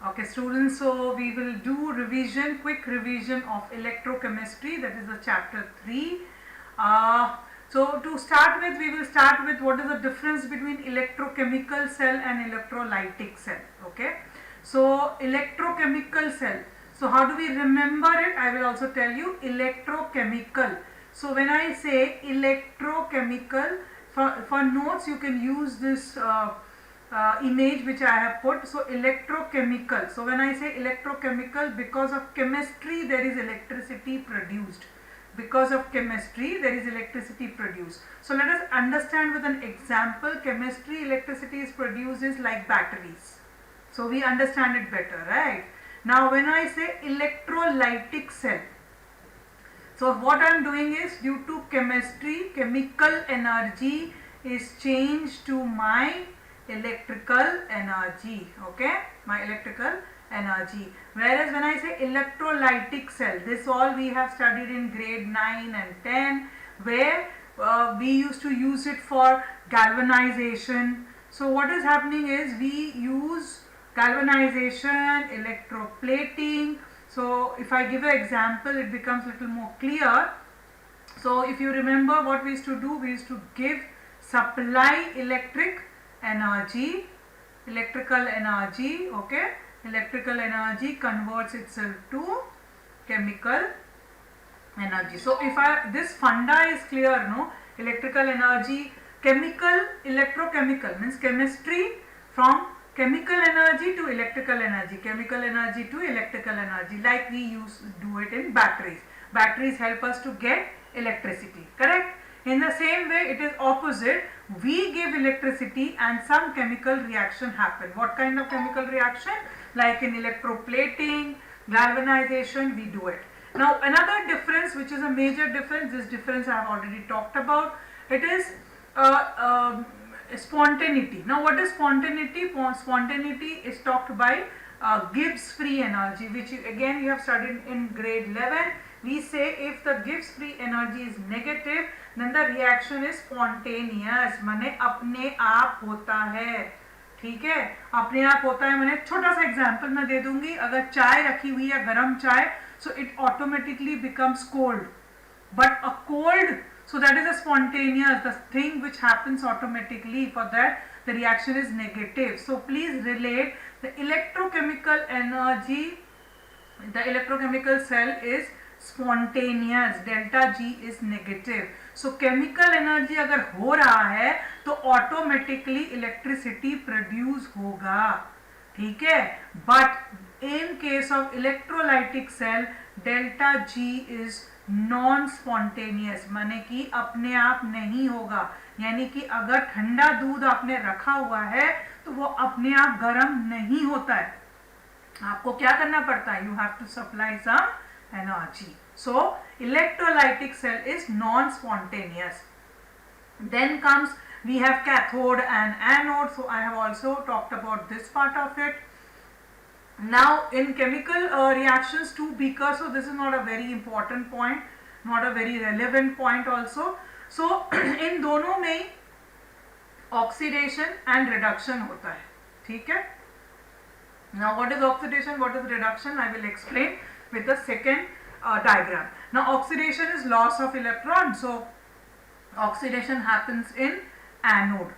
Okay, students, so we will do revision, quick revision of electrochemistry, that is the chapter 3. So to start with, we will start with what is the difference between electrochemical cell and electrolytic cell. Okay, so electrochemical cell. So how do we remember it? I will also tell you electrochemical. So when I say electrochemical, for notes you can use this image which I have put. So electrochemical. So when I say electrochemical, because of chemistry there is electricity produced. Because of chemistry there is electricity produced. So let us understand with an example. Chemistry electricity is produced is like batteries. So we understand it better, right? Now when I say electrolytic cell, so what I am doing is, due to chemistry, chemical energy is changed to my electrical energy. Okay, my electrical energy. Whereas when I say electrolytic cell, this all we have studied in grade 9 and 10, where we used to use it for galvanization. So what is happening is, we use galvanization, electroplating. So if I give an example, it becomes a little more clear. So if you remember what we used to do, we used to supply electrical energy, okay. Electrical energy converts itself to chemical energy. So if this funda is clear, no? Electrical energy, electrochemical means chemistry from chemical energy to electrical energy, chemical energy to electrical energy, like we do it in batteries. Batteries help us to get electricity, correct? In the same way, it is opposite. We give electricity and some chemical reaction happen. What kind of chemical reaction? Like in electroplating, galvanization, we do it. Now another difference, which is a major difference, this difference I have already talked about, it is spontaneity. Now what is spontaneity? Spontaneity is talked by Gibbs free energy, which again you have studied in grade 11. We say if the Gibbs free energy is negative, then the reaction is spontaneous, माने अपने आप होता है. ठीक है, अपने आप होता है. मैंने छोटा सा एग्जांपल मैं दे दूंगी. अगर चाय रखी हुई है, गरम चाय, so it automatically becomes cold. But a cold, so that is a spontaneous, the thing which happens automatically. For that the reaction is negative. So please relate the electrochemical energy, the electrochemical cell is spontaneous, delta G is negative. So chemical energy अगर हो रहा है तो automatically electricity produce होगा, ठीक है. But in case of electrolytic cell, delta G is non spontaneous, माने कि अपने आप नहीं होगा. यानी कि अगर ठंडा दूध आपने रखा हुआ है तो वो अपने आप गर्म नहीं होता है, आपको क्या करना पड़ता है? You have to supply some energy. So electrolytic cell is non spontaneous. Then comes, we have cathode and anode. So I have also talked about this part of it. Now in chemical reactions, two beakers, so this is not a very important point, not a very relevant point also. So इन दोनों में oxidation and reduction होता है, ठीक है. Now what is oxidation, what is reduction, I will explain with the second diagram. Now oxidation is loss of electron, so oxidation happens in anode,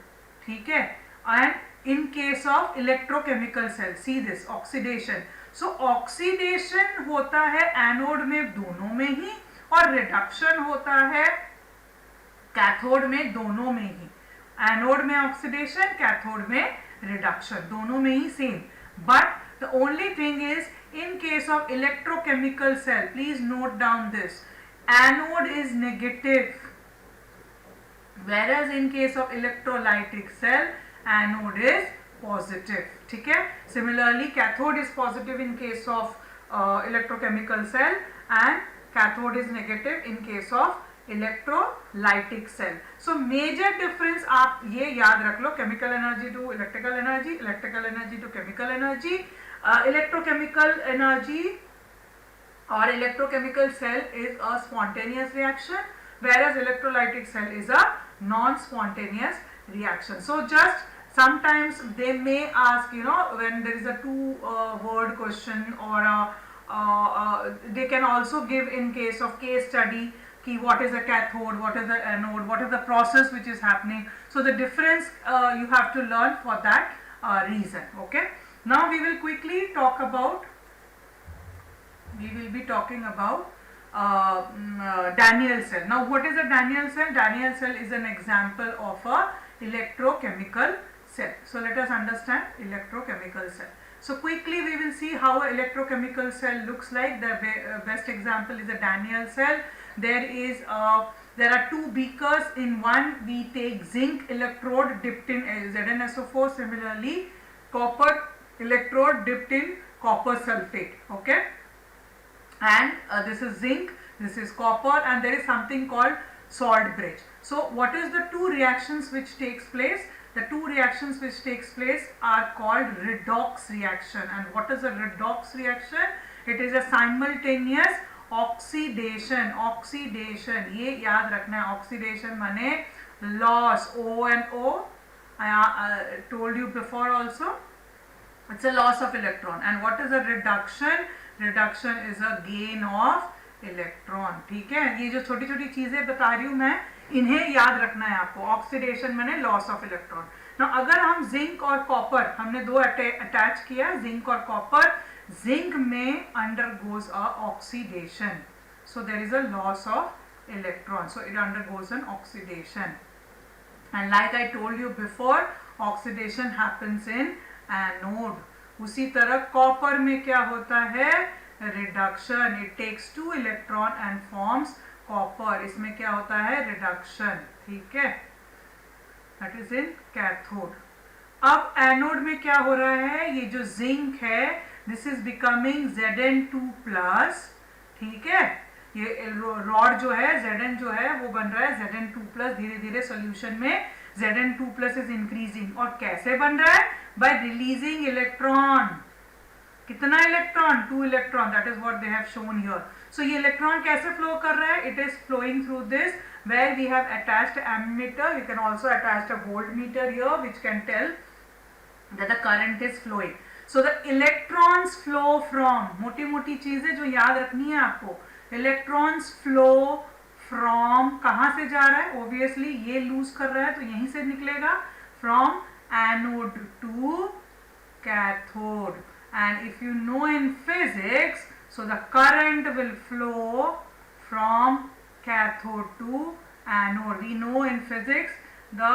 ठीक है. And in case of electrochemical cell, see this oxidation. So oxidation होता है anode में दोनों में ही, और reduction होता है कैथोड में दोनों में ही. एनोड में ऑक्सीडेशन, कैथोड में रिडक्शन, दोनों में ही same. But the only thing is, in case of electrochemical cell, please note down this, anode is negative, whereas in case of electrolytic cell, anode is positive, ठीक है. Similarly cathode is positive in case of electrochemical cell and cathode is negative in case of electrolytic cell. So major difference आप ये याद रख लो, chemical energy to electrical energy, electrical energy to chemical energy. Electrochemical energy or electrochemical cell is a spontaneous reaction, whereas electrolytic cell is a non-spontaneous reaction. So just Sometimes they may ask, you know, when there is a two word question, or they can also give in case of case study ki what is a cathode, what is the anode, what is the process which is happening. So the difference you have to learn for that reason. Okay, now we will quickly talk about, we will be talking about Daniell cell. Now what is a Daniell cell? Daniell cell is an example of a electrochemical cell. So let us understand electrochemical cell. So quickly we will see how an electrochemical cell looks like. The best example is a Daniell cell. There are two beakers. In one we take zinc electrode dipped in ZnSO4. Similarly, copper electrode dipped in copper sulfate. Okay, and this is zinc, this is copper, and there is something called salt bridge. So what is the two reactions which takes place? The two reactions which takes place are called redox reaction. And what is a redox reaction? It is a simultaneous oxidation. Oxidation, ये याद रखना है. Oxidation माने loss, O and O. I told you before also. It's a loss of electron. And what is a reduction? Reduction is a gain of electron. ठीक है, ये जो छोटी छोटी चीजें बता रही हूँ मैं, इन्हें याद रखना है आपको. ऑक्सीडेशन माने लॉस ऑफ इलेक्ट्रॉन. ना अगर हम जिंक और कॉपर, हमने दो अटैच किया, जिंक और कॉपर, जिंक में undergoes a oxidation, so there is a loss of electron, so it undergoes an oxidation. And like I told you before, oxidation happens in anode. उसी तरह copper में क्या होता है? Reduction. It takes two electron and forms copper. इसमें क्या होता है? रिडक्शन. ठीक है, दैट इज इन कैथोड. अब एनोड में क्या हो रहा है? ये जो जिंक है, दिस इज बिकमिंग Zn2+. ठीक है, ये रॉड जो है, Zn जो है वो बन रहा है Zn2+. धीरे धीरे सोल्यूशन में Zn2+ इज इंक्रीजिंग. और कैसे बन रहा है? By releasing electron. कितना electron? 2 electron. That is what they have shown here. So ये इलेक्ट्रॉन कैसे फ्लो कर रहा है? It is flowing through this, where we have attached ammeter. You can also attach a voltmeter here which can tell that the current is flowing. So the electrons flow from, मोटी मोटी चीजें जो याद रखनी है आपको, electrons flow from, कहाँ से जा रहा है? Obviously ये लूज कर रहा है तो यहीं से निकलेगा, from anode to cathode. And if you know in physics, so the current will flow from cathode to anode. We know in physics the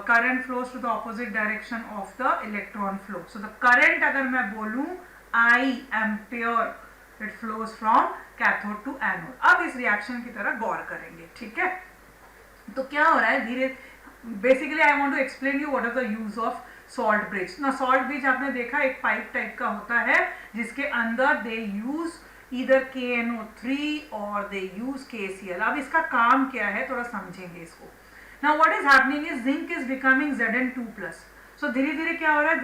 current flows to the opposite direction of the electron flow. So the current अगर मैं बोलूँ I ampere, it flows from cathode to anode. अब इस reaction की तरह गौर करेंगे. ठीक है, तो क्या हो रहा है? धीरे basically I want to explain you what is the use of salt bridge. ना सॉल्ट ब्रिज आपने देखा एक पाइप टाइप का होता है जिसके अंदर दे यूज ईदर KNO3 और दे यूज KCl. अब इसका काम क्या है थोड़ा समझेंगे इसको. Now what is happening is zinc is becoming Zn2+. सो धीरे धीरे क्या हो रहा है?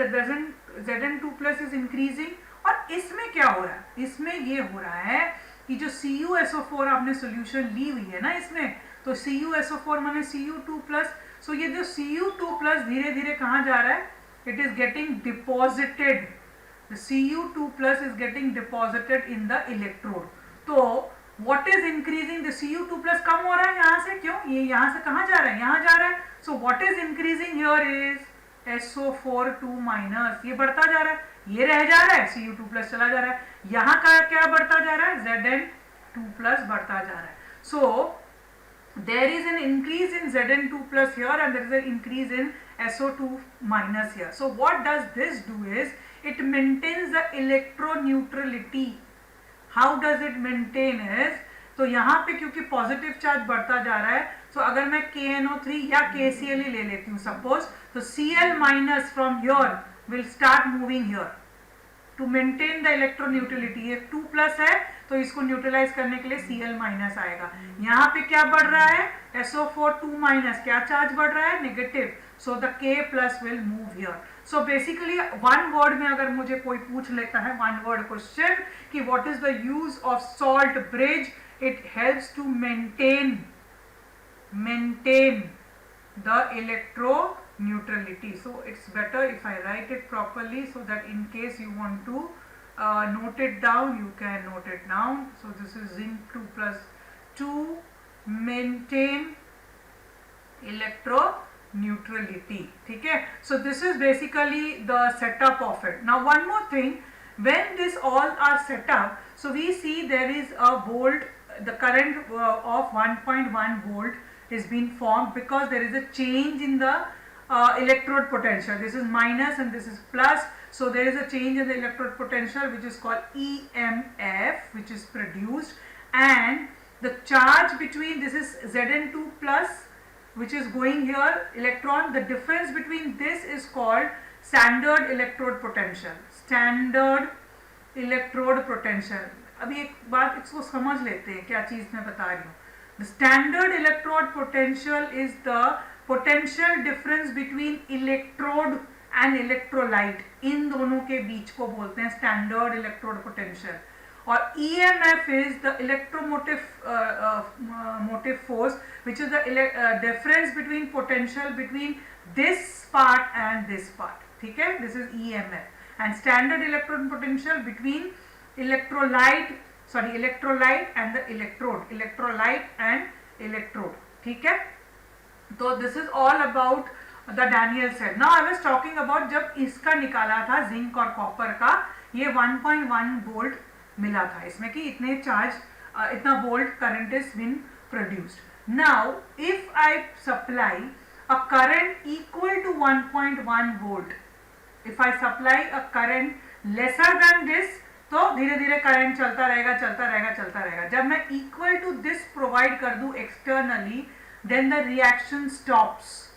Zn2+ is increasing. और इसमें क्या हो रहा है? इसमें ये हो रहा है कि जो CuSO4 आपने सोल्यूशन ली हुई है ना इसमें, तो CuSO4 माने Cu2+. सो ये जो Cu2+ धीरे धीरे कहाँ जा रहा है? It is getting deposited. The Cu2+ is getting deposited in the electrode. तो what is increasing? The Cu2+ कम हो रहा है यहाँ से. क्यों? ये यहाँ से कहाँ जा रहा है? यहाँ जा रहा है. So what is increasing here is SO4 2-. ये बढ़ता जा रहा है, ये रह जा रहा है, Cu2+ चला जा रहा है. यहाँ का क्या बढ़ता जा रहा है? Zn2+ बढ़ता जा रहा है. सो there is an increase in Zn2+ here and there is an increase in SO2- here. So what does this do is it maintains the electroneutrality. How does it maintain is, तो यहाँ पे क्योंकि positive charge बढ़ता जा रहा है, तो अगर मैं KNO3 या KCl ही ले लेती हूँ सपोज, तो Cl- from here will start moving here to maintain the electroneutrality. ये 2+ है तो इसको न्यूट्रलाइज करने के लिए Cl- आएगा. यहाँ पे क्या बढ़ रहा है? SO4 2-. क्या चार्ज बढ़ रहा है? Negative. So the K+ will move here. So basically one word में अगर मुझे कोई पूछ लेता है, वन वर्ड क्वेश्चन, कि what is the use of salt bridge, it helps to maintain the neutrality. So it's better if I write it properly, so that in case you want to note it down, you can note it down. So this is zinc 2 plus 2 maintain electroneutrality. Okay, so this is basically the setup of it. Now one more thing, when this all are set up, so we see there is a volt, the current of 1.1 volt is being formed because there is a change in the electrode potential. This is minus and this is plus, so there is a change in the electrode potential which is called EMF, which is produced, and the charge between, this is Zn2 plus, which is going here, electron, the difference between this is called standard electrode potential. Standard electrode potential. अभी एक बात इसको समझ लेते हैं क्या चीज मैं बता रही हूँ. The standard electrode potential is the potential difference between electrode and electrolyte. इन दोनों के बीच को बोलते हैं standard electrode potential. और EMF is the electromotive motive force, which is the difference between potential between this part and this part. ठीक है, this is EMF. And standard electrode potential between electrolyte and the electrode, electrolyte and electrode. ठीक है, तो this is all about the Daniell cell. Now I was talking about जब इसका निकाला था zinc और कॉपर का, ये 1.1 वोल्ट मिला था इसमें कि इतने चार्ज इतना volt current is been produced. Now if I supply a current equal to 1.1 volt, if I supply a current lesser than this, तो धीरे धीरे करंट चलता रहेगा चलता रहेगा चलता रहेगा. जब मैं इक्वल टू दिस प्रोवाइड कर दूं externally, then the reaction stops.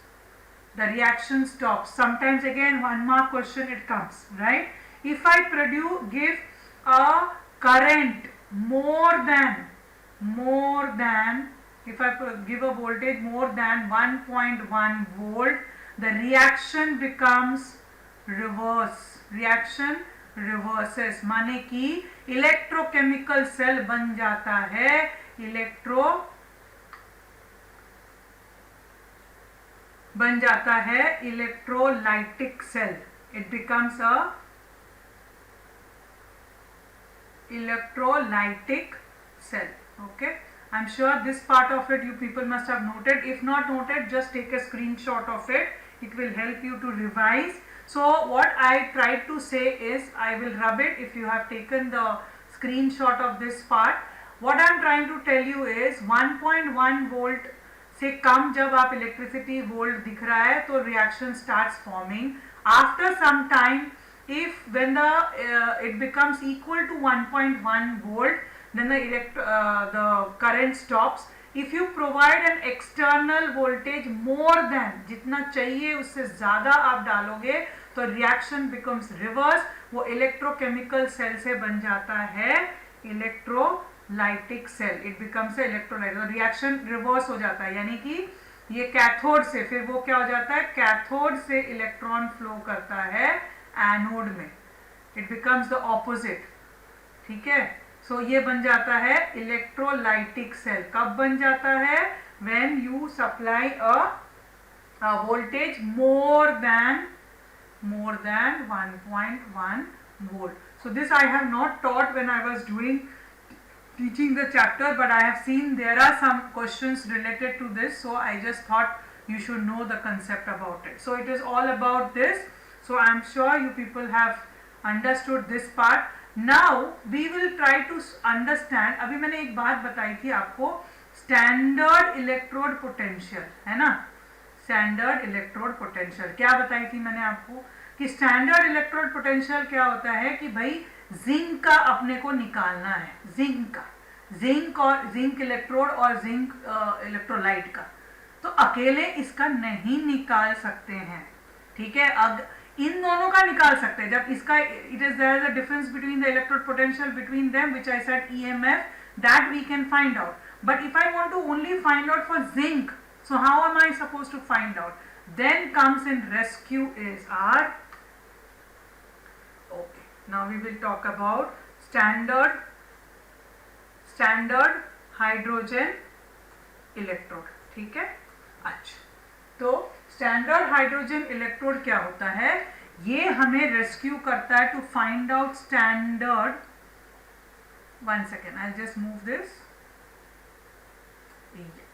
The reaction stops. Sometimes again 1 mark question it comes, right? If I give a current more than, if I give a voltage more than 1.1 volt, the reaction becomes reverse. Reaction reverses, माने कि electrochemical cell बन जाता है electrolytic cell. It becomes a electrolytic cell. Okay, I'm sure this part of it you people must have noted. If not noted, just take a screenshot of it. It will help you to revise. So what I tried to say is, I will rub it if you have taken the screenshot of this part. What I'm trying to tell you is 1.1 volt से कम जब आप electricity volt दिख रहा है तो reaction starts forming. After some time, if when it becomes equal to 1.1 volt, then the current stops. If you provide an external voltage more than जितना चाहिए उससे ज़्यादा आप डालोगे तो reaction becomes reverse. वो electrochemical cell से बन जाता है electrolytic cell. It becomes a electrolytic. reaction reverse हो जाता है, यानी कि ये कैथोड से फिर वो क्या हो जाता है, कैथोड से इलेक्ट्रॉन फ्लो करता है एनोड में. It becomes the opposite. ठीक है, सो ये बन जाता है इलेक्ट्रोलाइटिक सेल. कब बन जाता है, when you supply a voltage more than 1.1 volt. So this I have not taught when I was teaching the chapter, but I have seen there are some questions related to this, so I just thought you should know the concept about it. So it is all about this. So I am sure you people have understood this part. Now we will try to understand. अभी मैंने एक बात बताई थी आपको, standard electrode potential है ना. Standard electrode potential क्या बताई थी मैंने आपको कि स्टैंडर्ड इलेक्ट्रोड पोटेंशियल क्या होता है कि भाई जिंक का अपने को निकालना है, जिंक और जिंक इलेक्ट्रोड और जिंक इलेक्ट्रोलाइट का, तो अकेले इसका नहीं निकाल सकते हैं. ठीक है, अब इन दोनों का निकाल सकते हैं. जब इसका it is there is a difference between the electrode potential between them which I said EMF, that we can find out. But if I want to only find out for zinc, so how am I supposed to find out? Then comes in rescue is R. Okay, now we will talk about standard hydrogen electrode. ठीक है, अच्छा तो standard hydrogen electrode क्या होता है, ये हमें rescue करता है to find out standard, 1 second, I'll just move this, yeah.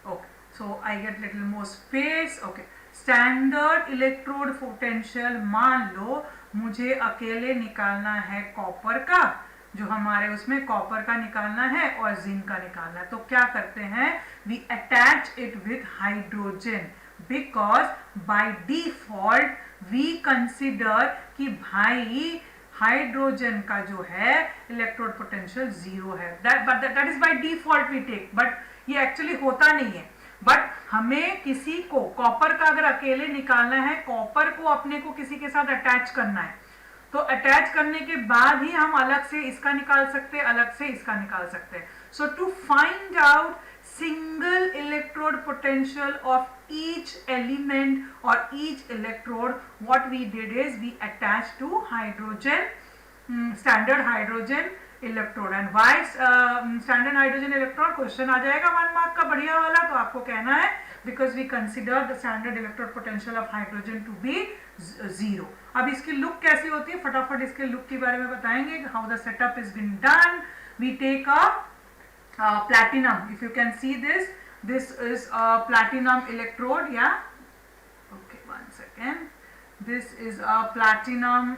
Okay, so I get little more space. Okay, standard electrode potential, मान लो मुझे अकेले निकालना है कॉपर का, जो हमारे उसमें कॉपर का निकालना है और जिंक का निकालना है, तो क्या करते हैं, we attach it with hydrogen, because by default we consider कि भाई हाइड्रोजन का जो है इलेक्ट्रोड पोटेंशियल 0 है, that is by default we take, but ये एक्चुअली होता नहीं है। बट हमें किसी को कॉपर का अगर अकेले निकालना है, कॉपर को अपने को किसी के साथ अटैच करना है, तो अटैच करने के बाद ही हम अलग से इसका निकाल सकते हैं, अलग से इसका निकाल सकते हैं। So to find out single electrode potential of each element or each electrode, what we did is we attached to hydrogen, standard hydrogen electrode. And why standard hydrogen electrode, question आ जाएगा 1 मार्क का बढ़िया वाला, तो आपको कहना है because we consider the standard electrode potential of hydrogen to be 0. अब इसकी लुक कैसी होती है, फटाफट इसके लुक के बारे में बताएंगे, how the setup is been done. We take a platinum, if you can see this, this is a platinum electrode, yeah, okay, 1 second, this is a platinum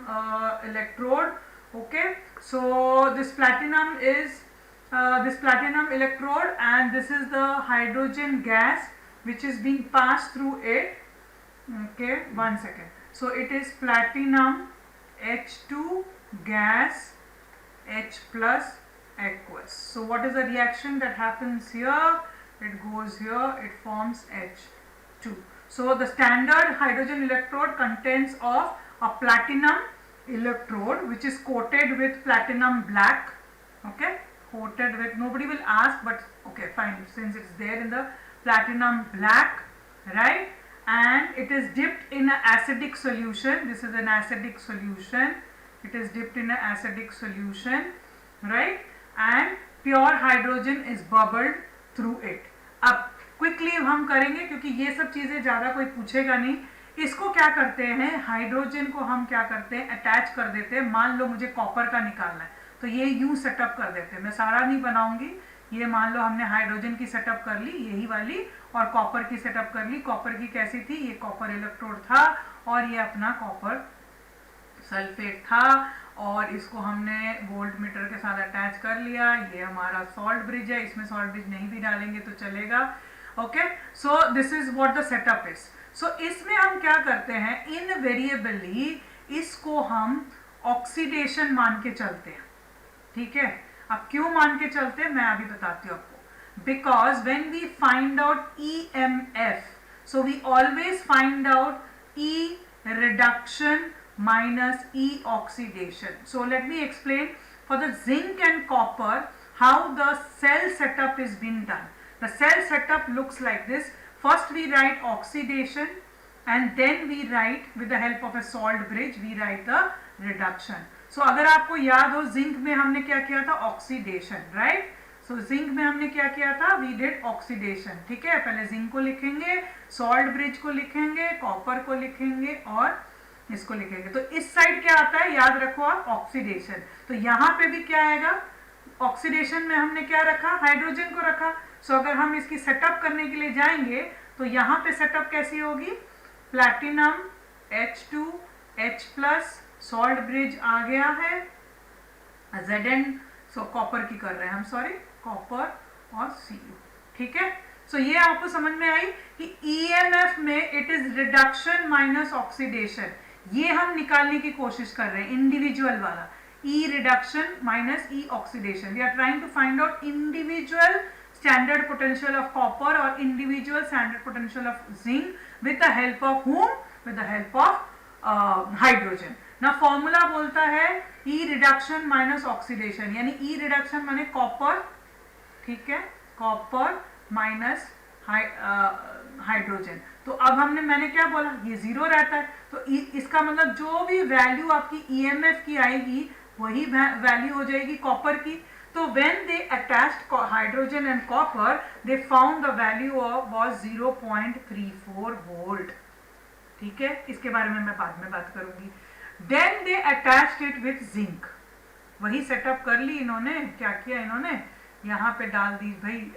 electrode, okay, so this platinum is this platinum electrode, and this is the hydrogen gas which is being passed through it, okay, 1 second, so it is platinum H2 gas H plus aqueous. So what is the reaction that happens here, it goes here, it forms H2. So the standard hydrogen electrode contains of a platinum electrode which is coated with platinum black, okay, coated with, nobody will ask, but okay, fine, since it's there in the platinum black, right, and it is dipped in an acidic solution, this is an acidic solution, it is dipped in an acidic solution, right, and pure hydrogen is bubbled through it. अब quickly हम करेंगे क्योंकि ये सब चीजें ज्यादा कोई पूछेगा नहीं. इसको क्या करते हैं, हाइड्रोजन को हम क्या करते हैं, अटैच कर देते हैं. मान लो मुझे कॉपर का निकालना है तो ये यूं सेटअप कर देते हैं, मैं सारा नहीं बनाऊंगी. ये मान लो हमने हाइड्रोजन की सेटअप कर ली यही वाली, और कॉपर की सेटअप कर ली. कॉपर की कैसी थी, ये कॉपर इलेक्ट्रोड था और ये अपना कॉपर सल्फेट था, और इसको हमने वोल्ट मीटर के साथ अटैच कर लिया. ये हमारा सॉल्ट ब्रिज है, इसमें सॉल्ट ब्रिज नहीं भी डालेंगे तो चलेगा. Okay, so this is what the setup is. So इसमें हम क्या करते हैं, इनवेरिएबली इसको हम ऑक्सीडेशन मान के चलते हैं. ठीक है, अब क्यों मान के चलते हैं मैं अभी बताती हूँ आपको. Because when we find out EMF, so we always find out E reduction minus E oxidation. So let me explain for the zinc and copper how the cell setup is being done. The cell setup looks like this. First we write oxidation and then we write with the help of a salt bridge we write the reduction. So अगर आपको याद हो zinc में हमने क्या किया था, oxidation, right. So zinc में हमने क्या किया था, वी डिड ऑक्सीडेशन. ठीक है, पहले जिंक को लिखेंगे, सॉल्ट ब्रिज को लिखेंगे, कॉपर को लिखेंगे और इसको लिखेंगे. तो इस साइड क्या आता है, याद रखो आप, ऑक्सीडेशन. तो यहाँ पे भी क्या आएगा, ऑक्सीडेशन में हमने क्या रखा, हाइड्रोजन को रखा. सो अगर हम इसकी सेटअप करने के लिए जाएंगे तो यहाँ पे सेटअप कैसी होगी, platinum H2 H plus, salt bridge आ गया है, Zn, सो कॉपर की कर रहे हैं हम, सॉरी, कॉपर और Cu. ठीक है, सो ये आपको समझ में आई कि EMF में it is reduction minus oxidation. ये हम निकालने की कोशिश कर रहे हैं, इंडिविजुअल वाला, E reduction minus E oxidation. We are trying to find out individual standard potential of copper और individual standard potential of zinc with the help of whom, with the help of hydrogen. ना formula बोलता है E reduction minus oxidation, यानी E reduction माने copper, ठीक है, copper minus hydrogen. तो अब मैंने क्या बोला, ये जीरो रहता है, तो इसका मतलब जो भी वैल्यू आपकी EMF की आएगी वही वैल्यू हो जाएगी कॉपर की. So when they attached hydrogen and copper, they found the value of was 0.34 volt. ठीक है, इसके बारे में मैं बाद में बात करूंगी. Then they attached it with zinc. वही सेटअप कर ली इन्होंने. क्या किया इन्होंने, यहाँ पे डाल दी भाई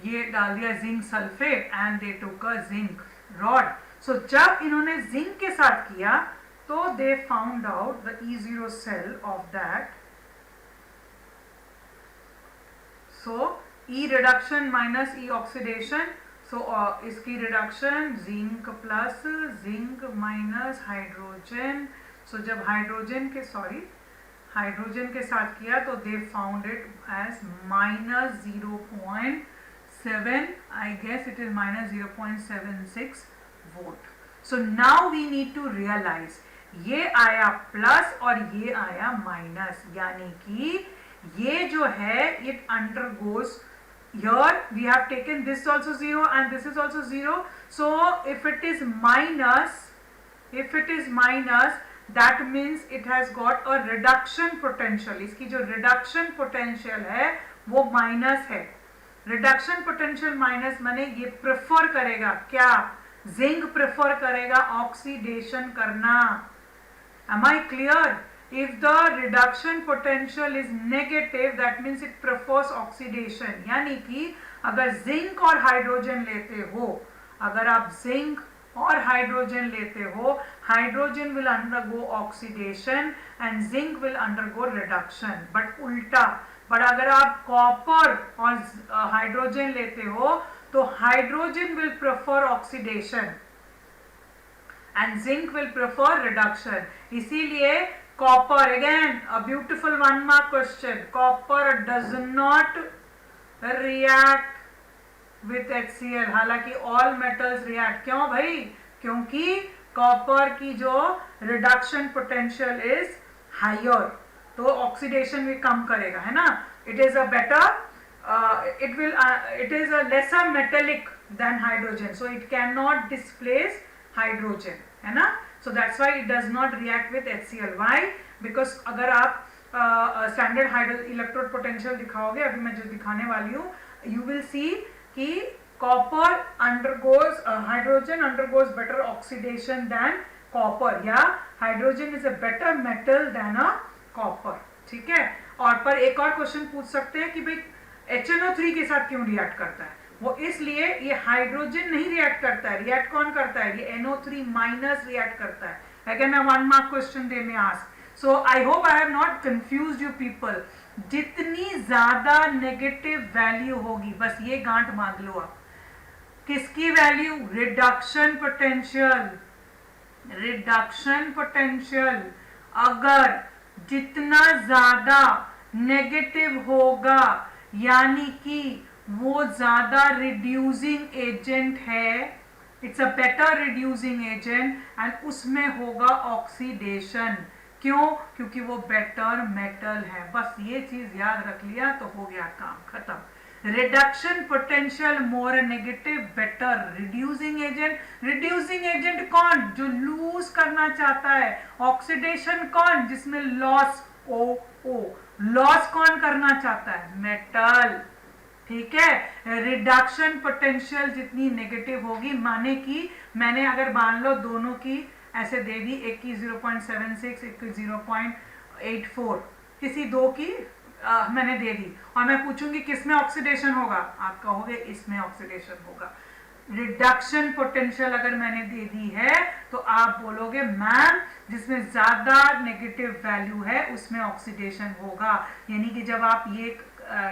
ये डाल दिया zinc sulphate and they took a zinc rod. So जब इन्होंने जिंक के साथ किया तो they found out the E0 cell of that. So E reduction minus E oxidation. So इसकी reduction zinc plus zinc minus hydrogen. So जब hydrogen के साथ किया तो they found it as minus 0.7, I guess it is minus 0.76 volt. So now we need to realize ये आया plus और ये आया माइनस, यानी कि ये जो है it undergoes, here we have taken this also 0 and this is also 0. So if it is minus that means it has got a reduction potential. इसकी जो reduction potential है वो माइनस है. रिडक्शन पोटेंशियल माइनस माने ये prefer करेगा क्या, zinc prefer करेगा ऑक्सीडेशन करना. Am I clear? If the reduction potential is negative that means it prefers oxidation. यानी कि अगर जिंक और हाइड्रोजन लेते हो, अगर आप जिंक और हाइड्रोजन लेते हो, hydrogen will undergo oxidation and zinc will undergo reduction. But उल्टा, बट अगर आप कॉपर और हाइड्रोजन लेते हो तो hydrogen will prefer oxidation and zinc will prefer reduction. इसीलिए copper, again a beautiful 1 mark question, copper does not react with HCl. हालांकि all metals react. क्यों भाई? क्योंकि कॉपर की जो रिडक्शन पोटेंशियल इज हायर, तो ऑक्सीडेशन भी कम करेगा, है ना. It is a better, it is a lesser metallic than hydrogen, so it can not displace hydrogen, है ना. So that's why it does not react with HCl. Why? Because अगर आप स्टैंडर्ड इलेक्ट्रोड पोटेंशियल दिखाओगे, अभी मैं जो दिखाने वाली हूँ, यू विल सी कि copper undergoes, hydrogen undergoes better oxidation than copper, या hydrogen is a better metal than a copper. ठीक है. और पर एक और क्वेश्चन पूछ सकते हैं कि भाई HNO3 के साथ क्यों रिएक्ट करता है. वो इसलिए, ये हाइड्रोजन नहीं रिएक्ट करता है. रिएक्ट कौन करता है? ये NO3 माइनस रिएक्ट करता है. अगेन 1 मार्क क्वेश्चन दे में ask. So I hope I have not confused you people. जितनी ज्यादा नेगेटिव वैल्यू होगी, बस ये गांठ बांध लो आप, किसकी value? Reduction potential. Reduction potential अगर जितना ज्यादा नेगेटिव होगा यानी कि वो ज्यादा रिड्यूसिंग एजेंट है, it's a better reducing agent, and उसमें होगा ऑक्सीडेशन. क्यों? क्योंकि वो बेटर मेटल है. बस ये चीज याद रख लिया तो हो गया काम खत्म. Reduction potential more negative, better reducing agent. Reducing agent कौन? जो लूज करना चाहता है. ऑक्सीडेशन कौन? जिसमें लॉस ओ लॉस कौन करना चाहता है? मेटल. ठीक है. रिडक्शन पोटेंशियल जितनी नेगेटिव होगी, माने कि मैंने अगर मान लो दोनों की ऐसे दे दी, एक की 0.76, एक की 0.84, किसी दो की मैंने दे दी, और मैं पूछूंगी किसमें ऑक्सीडेशन होगा, आप कहोगे इसमें ऑक्सीडेशन होगा. रिडक्शन पोटेंशियल अगर मैंने दे दी है तो आप बोलोगे मैम जिसमें ज्यादा नेगेटिव वैल्यू है उसमें ऑक्सीडेशन होगा. यानी कि जब आप ये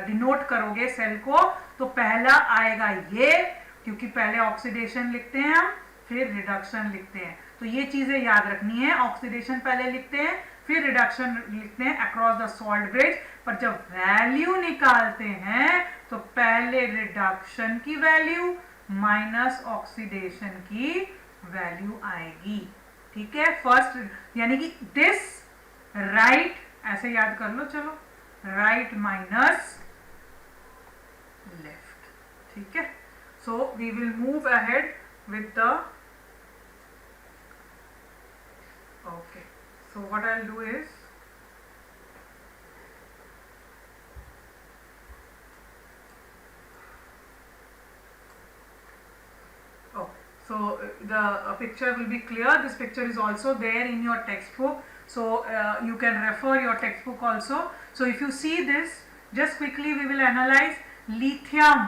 डिनोट करोगे सेल को तो पहला आएगा ये, क्योंकि पहले ऑक्सीडेशन लिखते हैं हम, फिर रिडक्शन लिखते हैं. तो ये चीजें याद रखनी है. ऑक्सीडेशन पहले लिखते हैं, फिर रिडक्शन लिखते हैं अक्रॉस द सॉल्ट ब्रिज. पर जब वैल्यू निकालते हैं तो पहले रिडक्शन की वैल्यू माइनस ऑक्सीडेशन की वैल्यू आएगी. ठीक है. फर्स्ट यानी कि दिस राइट, ऐसे याद कर लो. चलो, राइट माइनस लेफ्ट. ठीक है. So we will move ahead with the, okay, so what I'll do is So the picture will be clear. This picture is also there in your textbook, so you can refer your textbook also. So if you see this, just quickly we will analyze lithium.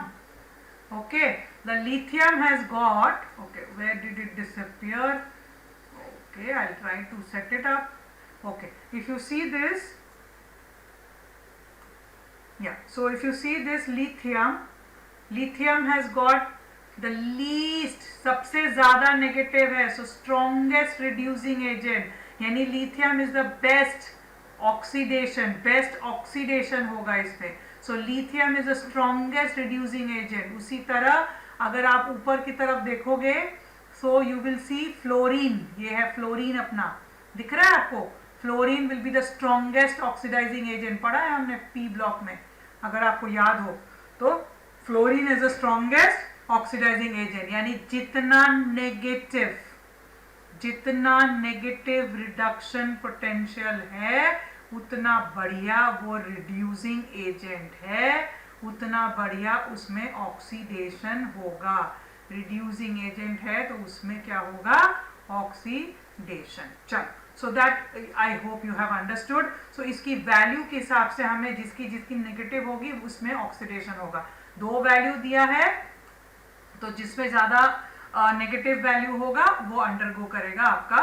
Okay, the lithium has got, okay, where did it disappear? Okay, I'll try to set it up. Okay, if you see this, yeah, so if you see this lithium has got the least, सबसे ज़्यादा negative है, so strongest reducing agent, यानी lithium is the best oxidation होगा इसमें. So lithium is the strongest reducing agent. उसी तरह अगर आप ऊपर की तरफ देखोगे, so you will see fluorine, ये है fluorine अपना, दिख रहा है आपको? Fluorine will be the strongest oxidizing agent, पढ़ा है हमने P ब्लॉक में, अगर आपको याद हो तो. Fluorine is the strongest oxidizing agent, यानी जितना नेगेटिव रिडक्शन पोटेंशियल है उतना बढ़िया वो रिड्यूसिंग एजेंट है, उतना बढ़िया उसमें ऑक्सीडेशन होगा. रिड्यूसिंग एजेंट है तो उसमें क्या होगा? ऑक्सीडेशन. चल, so that I hope you have understood. So इसकी वैल्यू के हिसाब से हमें जिसकी नेगेटिव होगी उसमें ऑक्सीडेशन होगा. 2 वैल्यू दिया है, तो जिसमें ज्यादा नेगेटिव वैल्यू होगा वो अंडरगो करेगा आपका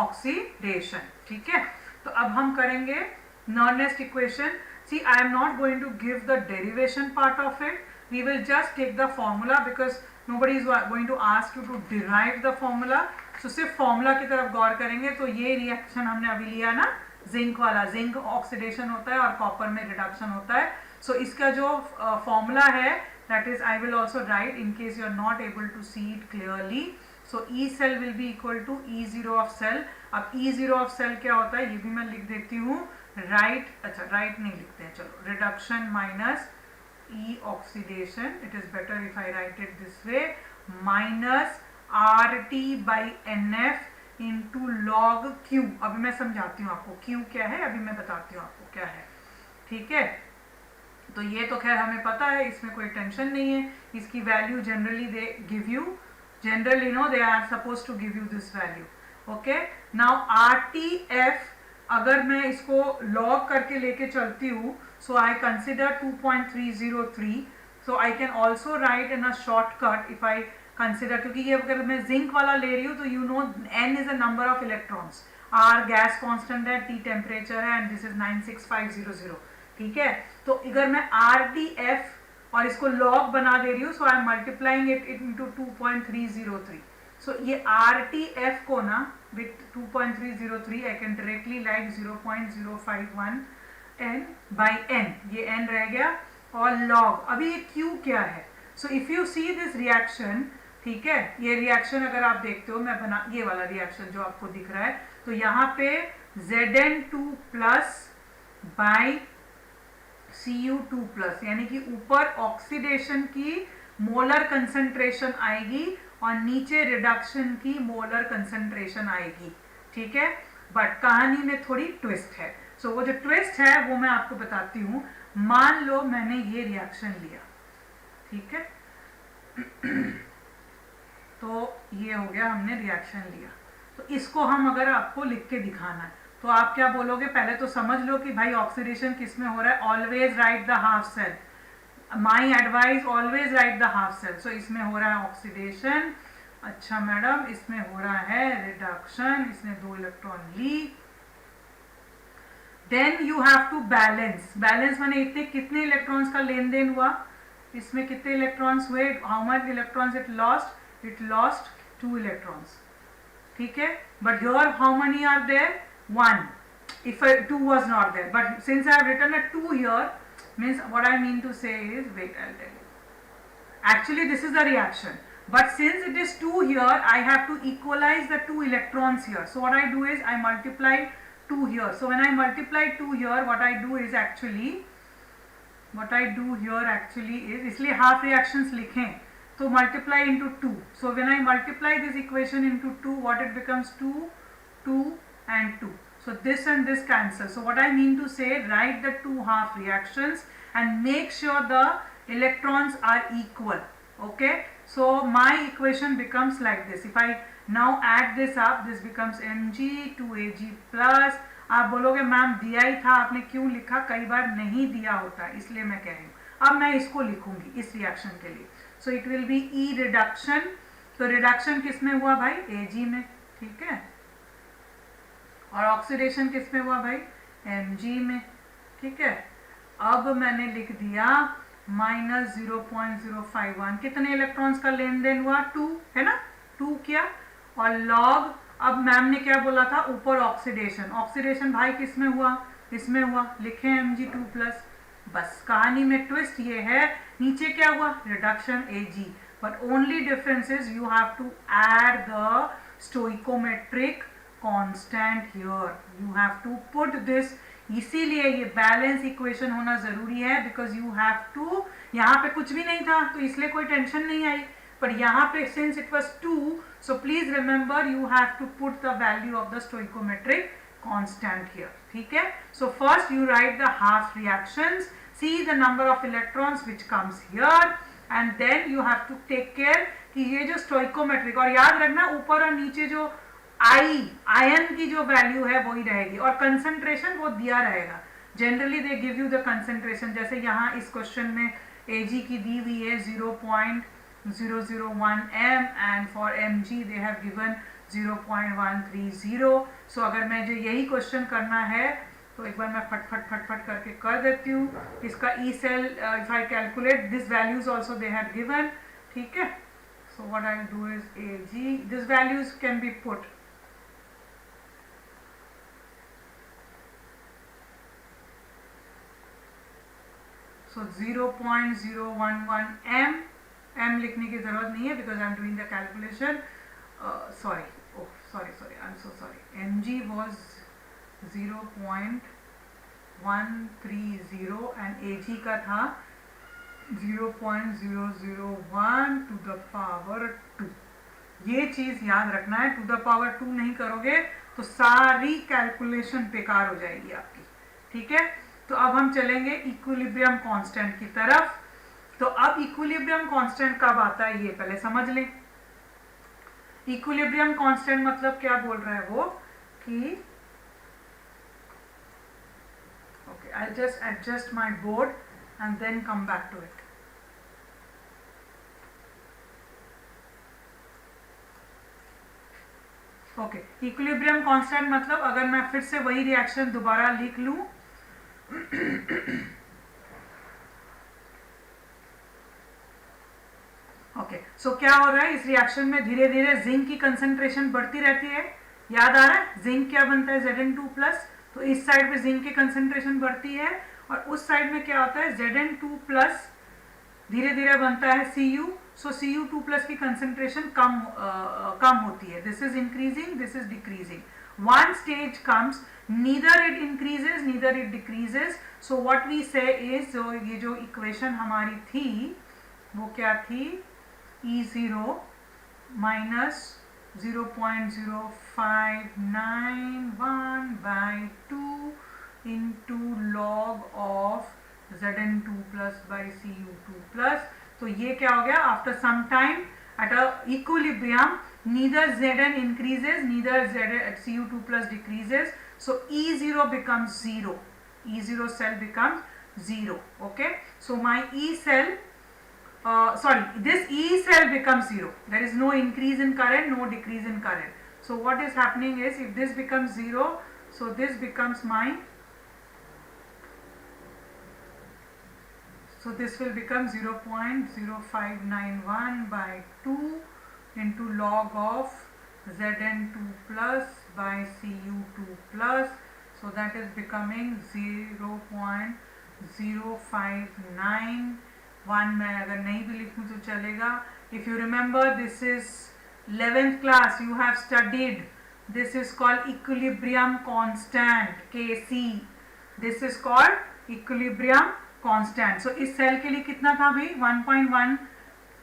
ऑक्सीडेशन. ठीक है, तो अब हम करेंगे next equation. See, I am not going to give the derivation part of it. We will just take the formula because nobody is going to ask you to derive the formula. So सिर्फ formula की तरफ गौर करेंगे. तो ये reaction हमने अभी लिया ना, जिंक वाला, जिंक ऑक्सीडेशन होता है और कॉपर में रिडक्शन होता है. सो इसका जो फॉर्मूला है, that is I will also write in case you are not able to see it clearly. So E cell will be equal to E0 of cell. अब E0 of cell क्या होता है ये भी मैं लिख देती हूँ. अच्छा राइट नहीं लिखते हैं, चलो, reduction minus E oxidation, it is better if I write it this way, minus RT by NF into log Q. अभी मैं समझाती हूँ आपको Q क्या है, अभी मैं बताती हूँ आपको क्या है. ठीक है, तो ये तो खैर हमें पता है, इसमें कोई टेंशन नहीं है. इसकी value generally they give you, generally no they are suppose to give you this value. Okay, now RTF अगर मैं इसको लॉग करके लेके चलती हूँ, so I consider 2.303. So I can also write in a shortcut if I consider, क्योंकि ये अगर मैं जिंक वाला ले रही हूँ तो you know N is a number of electrons, R gas constant है, T टेम्परेचर है, एंड दिस इज 96500. ठीक है, तो अगर मैं RTF और इसको लॉग बना दे रही हूँ, so I am multiplying it into 2.303. So ये RTF को ना with 2.303 I can directly like 0.051 N by N, ये N रह गया, और लॉग. अभी ये Q क्या है? So if you see this reaction, ठीक है, ये रिएक्शन अगर आप देखते हो, मैं बना ये वाला रिएक्शन जो आपको दिख रहा है, तो यहाँ पे Zn2 plus by Cu2 plus, यानी कि ऊपर ऑक्सीडेशन की मोलर कंसंट्रेशन आएगी और नीचे रिडक्शन की मोलर कंसंट्रेशन आएगी. ठीक है, बट कहानी में थोड़ी ट्विस्ट है. सो वो जो ट्विस्ट है वो मैं आपको बताती हूँ. मान लो मैंने ये रिएक्शन लिया, ठीक है, तो ये हो गया, हमने रिएक्शन लिया. तो इसको हम अगर आपको लिख के दिखाना है तो आप क्या बोलोगे? पहले तो समझ लो कि भाई ऑक्सीडेशन किस में हो रहा है. Always write the half cell, my advice, always write the half cell. So इसमें हो रहा है ऑक्सीडेशन. अच्छा मैडम, इसमें हो रहा है रिडक्शन, इसने 2 इलेक्ट्रॉन ली. Then you have to balance. Balance माने इतने कितने इलेक्ट्रॉन्स का लेन देन हुआ, इसमें कितने इलेक्ट्रॉन्स हुए, how much electrons it lost? It lost 2 electrons. ठीक है, but here how many are there? 1. If 2 was not there, but since I have written a 2 here, means what I mean to say is, wait, I'll tell you. Actually this is the reaction, but since it is 2 here, I have to equalize the 2 electrons here. So what I do is I multiply 2 here. So when I multiply 2 here, what I do is actually, इसलिए half reactions लिखें, तो multiply into 2. So when I multiply this equation into 2, what it becomes? 2, 2 and 2. So this and this cancel. So what I mean to say, write the 2 half reactions and make sure the electrons are equal. Okay, So my equation becomes like this. If I now add this up, this becomes mg 2ag plus. आप बोलोगे ma'am दिया ही था, आपने क्यों लिखा? कई बार नहीं दिया होता है, इसलिए मैं कह रही हूँ. अब मैं इसको लिखूंगी इस रिएक्शन के लिए. So it will be E reduction. तो रिडक्शन किस में हुआ भाई? Ag में. ठीक है. और ऑक्सीडेशन किस में हुआ भाई? Mg में. ठीक है. अब मैंने लिख दिया माइनस 0.051. कितने इलेक्ट्रॉन्स का लेन देन हुआ? 2 है ना. 2 किया. और लॉग, अब मैम ने क्या बोला था? ऊपर ऑक्सीडेशन. ऑक्सीडेशन भाई किस में हुआ? इसमें हुआ. लिखे Mg2+. बस कहानी में ट्विस्ट ये है. नीचे क्या हुआ? Reduction Ag. But only difference is you have to add the stoichiometric constant here. You have to put this. इसीलिए ये बैलेंस इक्वेशन होना जरूरी है, बिकॉज यू हैव टू. यहाँ पे कुछ भी नहीं था तो इसलिए कोई टेंशन नहीं आई, पर यहाँ पे since it was 2, so please remember you have to put the value of the stoichiometric constant here. ठीक है. So first you write the half reactions, see the number of electrons which comes here, and then you have to take care कि ये जो stoichiometric, और याद रखना ऊपर और नीचे जो आयन की जो वैल्यू है वही रहेगी, और कंसंट्रेशन वो दिया रहेगा. Generally they give you the concentration. जैसे यहाँ इस क्वेश्चन में Ag की दी हुई है 0.001 m and for Mg they have given 0.130. सो अगर मैं जो यही क्वेश्चन करना है तो एक बार मैं फट करके कर देती हूँ. इसका E cell if I calculate this values also they have given. ठीक है. So what I do is Ag, this values can be put. So 0.011 m. m लिखने की जरूरत नहीं है because I am doing the calculation. Sorry, I am so sorry. Mg was 0.130 and Ag का था 0.001 to the power 2. ये चीज याद रखना है. टू द पावर 2 नहीं करोगे तो सारी कैलकुलेशन बेकार हो जाएगी आपकी. ठीक है. तो अब हम चलेंगे इक्विलिब्रियम कांस्टेंट की तरफ. तो अब इक्विलिब्रियम कांस्टेंट कब आता है ये पहले समझ लें. इक्विलिब्रियम कांस्टेंट मतलब क्या बोल रहा है वो कि okay, I just adjust my board and then come back to it. Okay, equilibrium constant मतलब अगर मैं फिर से वही रिएक्शन दोबारा लिख लूं. ओके, सो क्या हो रहा है इस रिएक्शन में? धीरे धीरे जिंक की कंसंट्रेशन बढ़ती रहती है. याद आ रहा है जिंक क्या बनता है? Zn2+. तो इस साइड पे जिंक की कंसंट्रेशन बढ़ती है और उस साइड में क्या होता है? Zn2+ धीरे धीरे बनता है Cu. सो Cu2+ की कंसंट्रेशन कम होती है. This is increasing, this is decreasing. One stage comes, neither it increases, neither it decreases. So what we say is, so ये जो equation हमारी थी वो क्या थी? E0 minus 0.0591 by 2 into log of Zn2+ by Cu2+. तो ये क्या हो गया? After some time at a equilibrium, neither Zn increases, neither Cu2+ decreases. So E0 becomes 0. E0 cell becomes 0. Okay. So my E cell, this E cell becomes 0. There is no increase in current, no decrease in current. So what is happening is, if this becomes 0, so this becomes my, so this will become 0.0591 by 2 into log of Zn2+ by Cu2+. So that is becoming 0.0591. मैं अगर नहीं भी लिखूं तो चलेगा. If you remember, this is 11th class, you have studied. This is called equilibrium constant, Kc. This is called equilibrium constant. So इस cell के लिए कितना था भाई? 1.1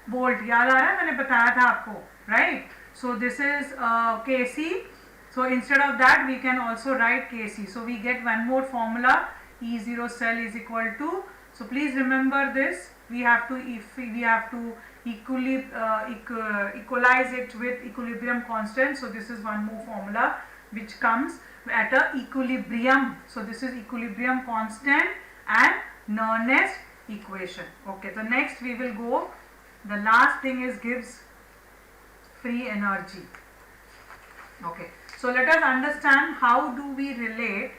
वोल्ट. याद आ रहा है? मैंने बताया था आपको, right? So this is Kc. So instead of that we can also write Kc. So we get one more formula. E0 cell is equal to, so please remember this, we have to, if we have to equalize it with equilibrium constant. So this is one more formula which comes at a equilibrium. So this is equilibrium constant and Nernst equation. Okay, so next we will go, the last thing is Gibbs free energy. Okay, so let us understand how do we relate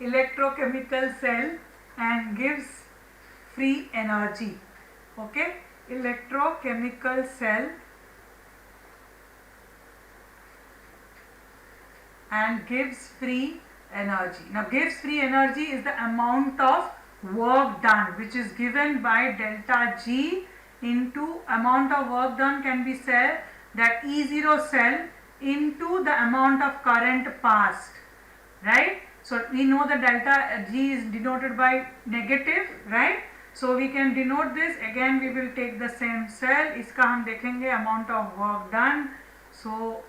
electrochemical cell and Gibbs free energy. Okay, electrochemical cell and Gibbs free energy. Now Gibbs free energy is the amount of work done which is given by delta G into amount of work done can be said that E0 cell into the amount of current passed, right? So we know the delta G is denoted by negative, right? So we can denote this, again we will take the same cell, iska hum dekhenge amount of work done. So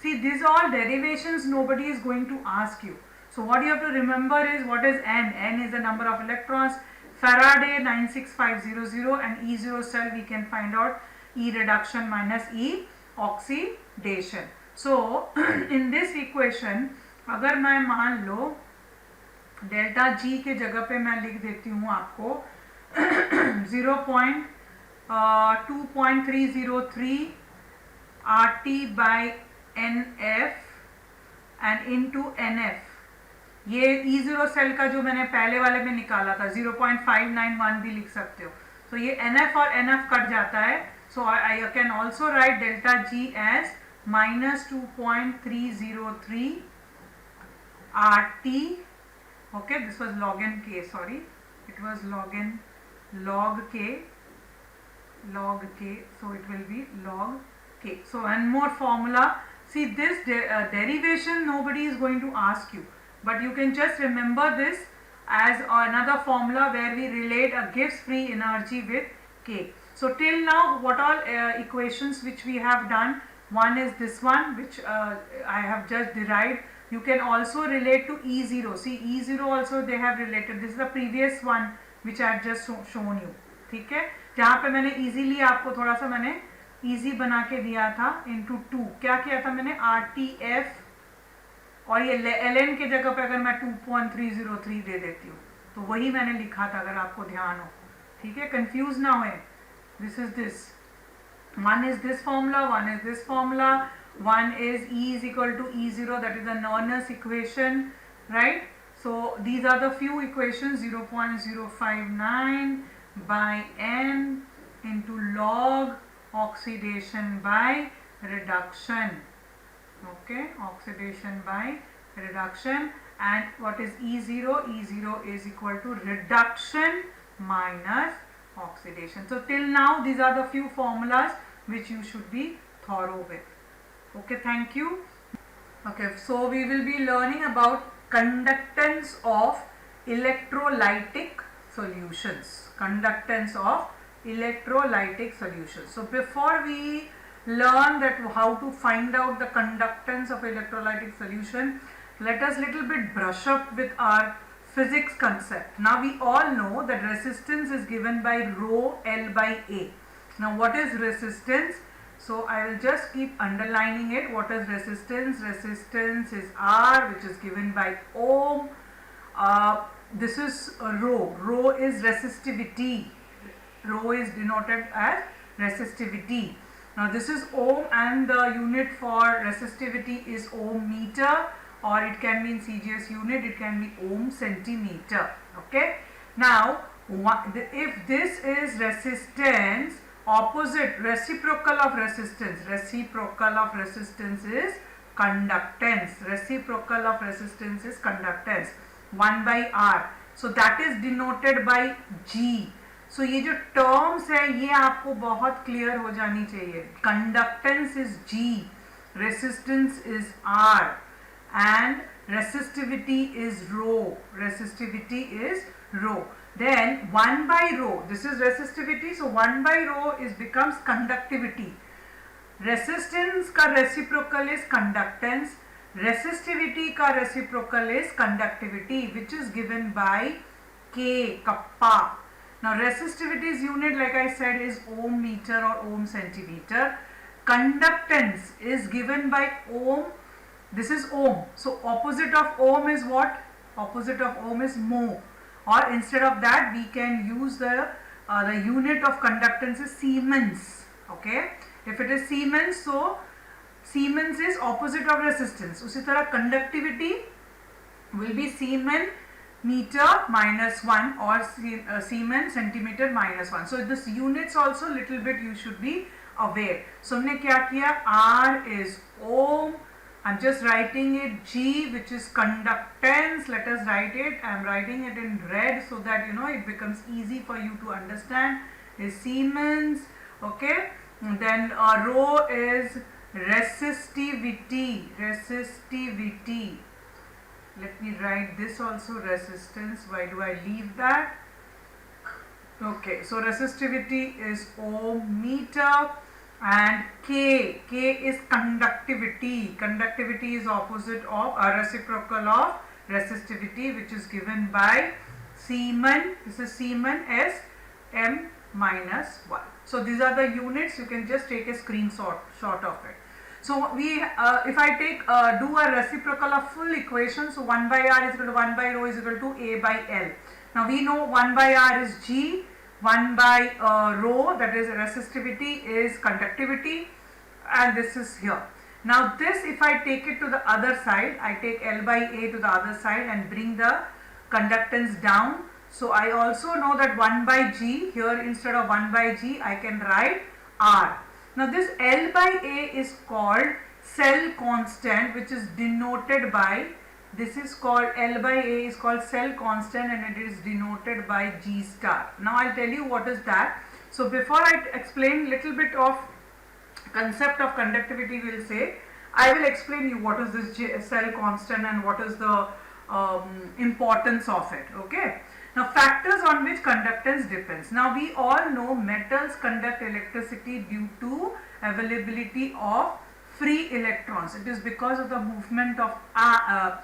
see, these all derivations nobody is going to ask you. So what you have to remember is what is N. N is the number of electrons. Faraday 96500 and E0 cell we can find out E reduction minus E oxidation. So in this equation अगर मैं मान लो delta G के जगह पे मैं लिख देती हूँ आपको 0.2.303 RT by NF and into NF, ये E0 सेल का जो मैंने पहले वाले में निकाला था 0.591 भी लिख सकते हो. तो ये NF और NF कट जाता है. So I can also write delta G as minus 2.303 RT. Okay, this was log n K, sorry, it was log K, so it will be log K. So one more formula. See, this derivation nobody is going to ask you, but you can just remember this as another formula where we relate a Gibbs free energy with K. So till now what all equations which we have done, one is this one which I have just derived. You can also relate to E0. See, E0 also they have related. This is the previous one which I have just shown you. ठीक है, जहाँ पे मैंने easily आपको थोड़ा सा मैंने easy बना के दिया था into 2. क्या किया था मैंने RTF और ये ln के जगह पे अगर मैं 2.303 दे देती हूँ तो वही मैंने लिखा था, अगर आपको ध्यान हो. ठीक है, confuse ना होए. This is this. One is this formula, one is this formula. One is E is equal to E0, that is the Nernst equation, right? So these are the few equations, 0.059 by N into log oxidation by reduction. Okay, oxidation by reduction. And what is E0? E0 is equal to reduction minus oxidation. So till now these are the few formulas which you should be thorough with. Okay, thank you. Okay, so we will be learning about conductance of electrolytic solutions. Conductance of electrolytic solutions. So before we learn that how to find out the conductance of electrolytic solution, let us little bit brush up with our physics concept. Now we all know that resistance is given by rho L by A. Now what is resistance? So I will just keep underlining it. What is resistance? Resistance is R, which is given by ohm. This is rho. Rho is resistivity. Rho is denoted as resistivity. Now this is ohm and the unit for resistivity is ohm meter, or it can be in CGS unit, it can be ohm centimeter. Okay. Now if this is resistance, opposite reciprocal of resistance is conductance. Reciprocal of resistance is conductance, 1 by R. So that is denoted by G. So ये जो terms है ये आपको बहुत clear हो जानी चाहिए. Conductance is G, resistance is R, and resistivity is rho. Resistivity is rho. Then 1 by rho, this is resistivity, so 1 by rho becomes conductivity. Resistance का reciprocal is conductance, resistivity का reciprocal is conductivity, which is given by K, kappa. Now resistivity's unit, like I said, is ohm meter or ohm centimeter. Conductance is given by ohm. This is ohm. So opposite of ohm is what? Opposite of ohm is mho. Or instead of that, we can use the unit of conductance is Siemens. Okay. If it is Siemens, so Siemens is opposite of resistance. उसी तरह conductivity will be Siemens meter minus 1 or Siemens centimeter minus 1. So this units also little bit you should be aware. So हमने क्या किया? R is ohm. I'm just writing it. G, which is conductance. Let us write it. I'm writing it in red so that it becomes easy for you to understand. Is Siemens. Okay. And then rho is resistivity. Resistivity. Let me write this also, resistance. Why do I leave that? Okay, so resistivity is ohm meter, and K is conductivity. Conductivity is opposite of a reciprocal of resistivity, which is given by Siemens. This is Siemens S M minus 1. So these are the units. You can just take a screenshot of it. So we, if I take do a reciprocal of full equation, so 1 by R is equal to 1 by rho is equal to A by L. Now we know 1 by R is G, 1 by rho, that is resistivity, is conductivity, and this is here. Now this, if I take it to the other side, I take L by A to the other side and bring the conductance down. So I also know that 1 by G, here instead of 1 by G, I can write R. Now this L by A is called cell constant, which is denoted by, this is called L by A is called cell constant, and it is denoted by G star. Now I'll tell you what is that. So before I explain little bit of concept of conductivity, we'll say, I will explain you what is this cell constant and what is the importance of it. Okay. Now factors on which conductance depends. Now we all know metals conduct electricity due to availability of free electrons. It is because of the movement of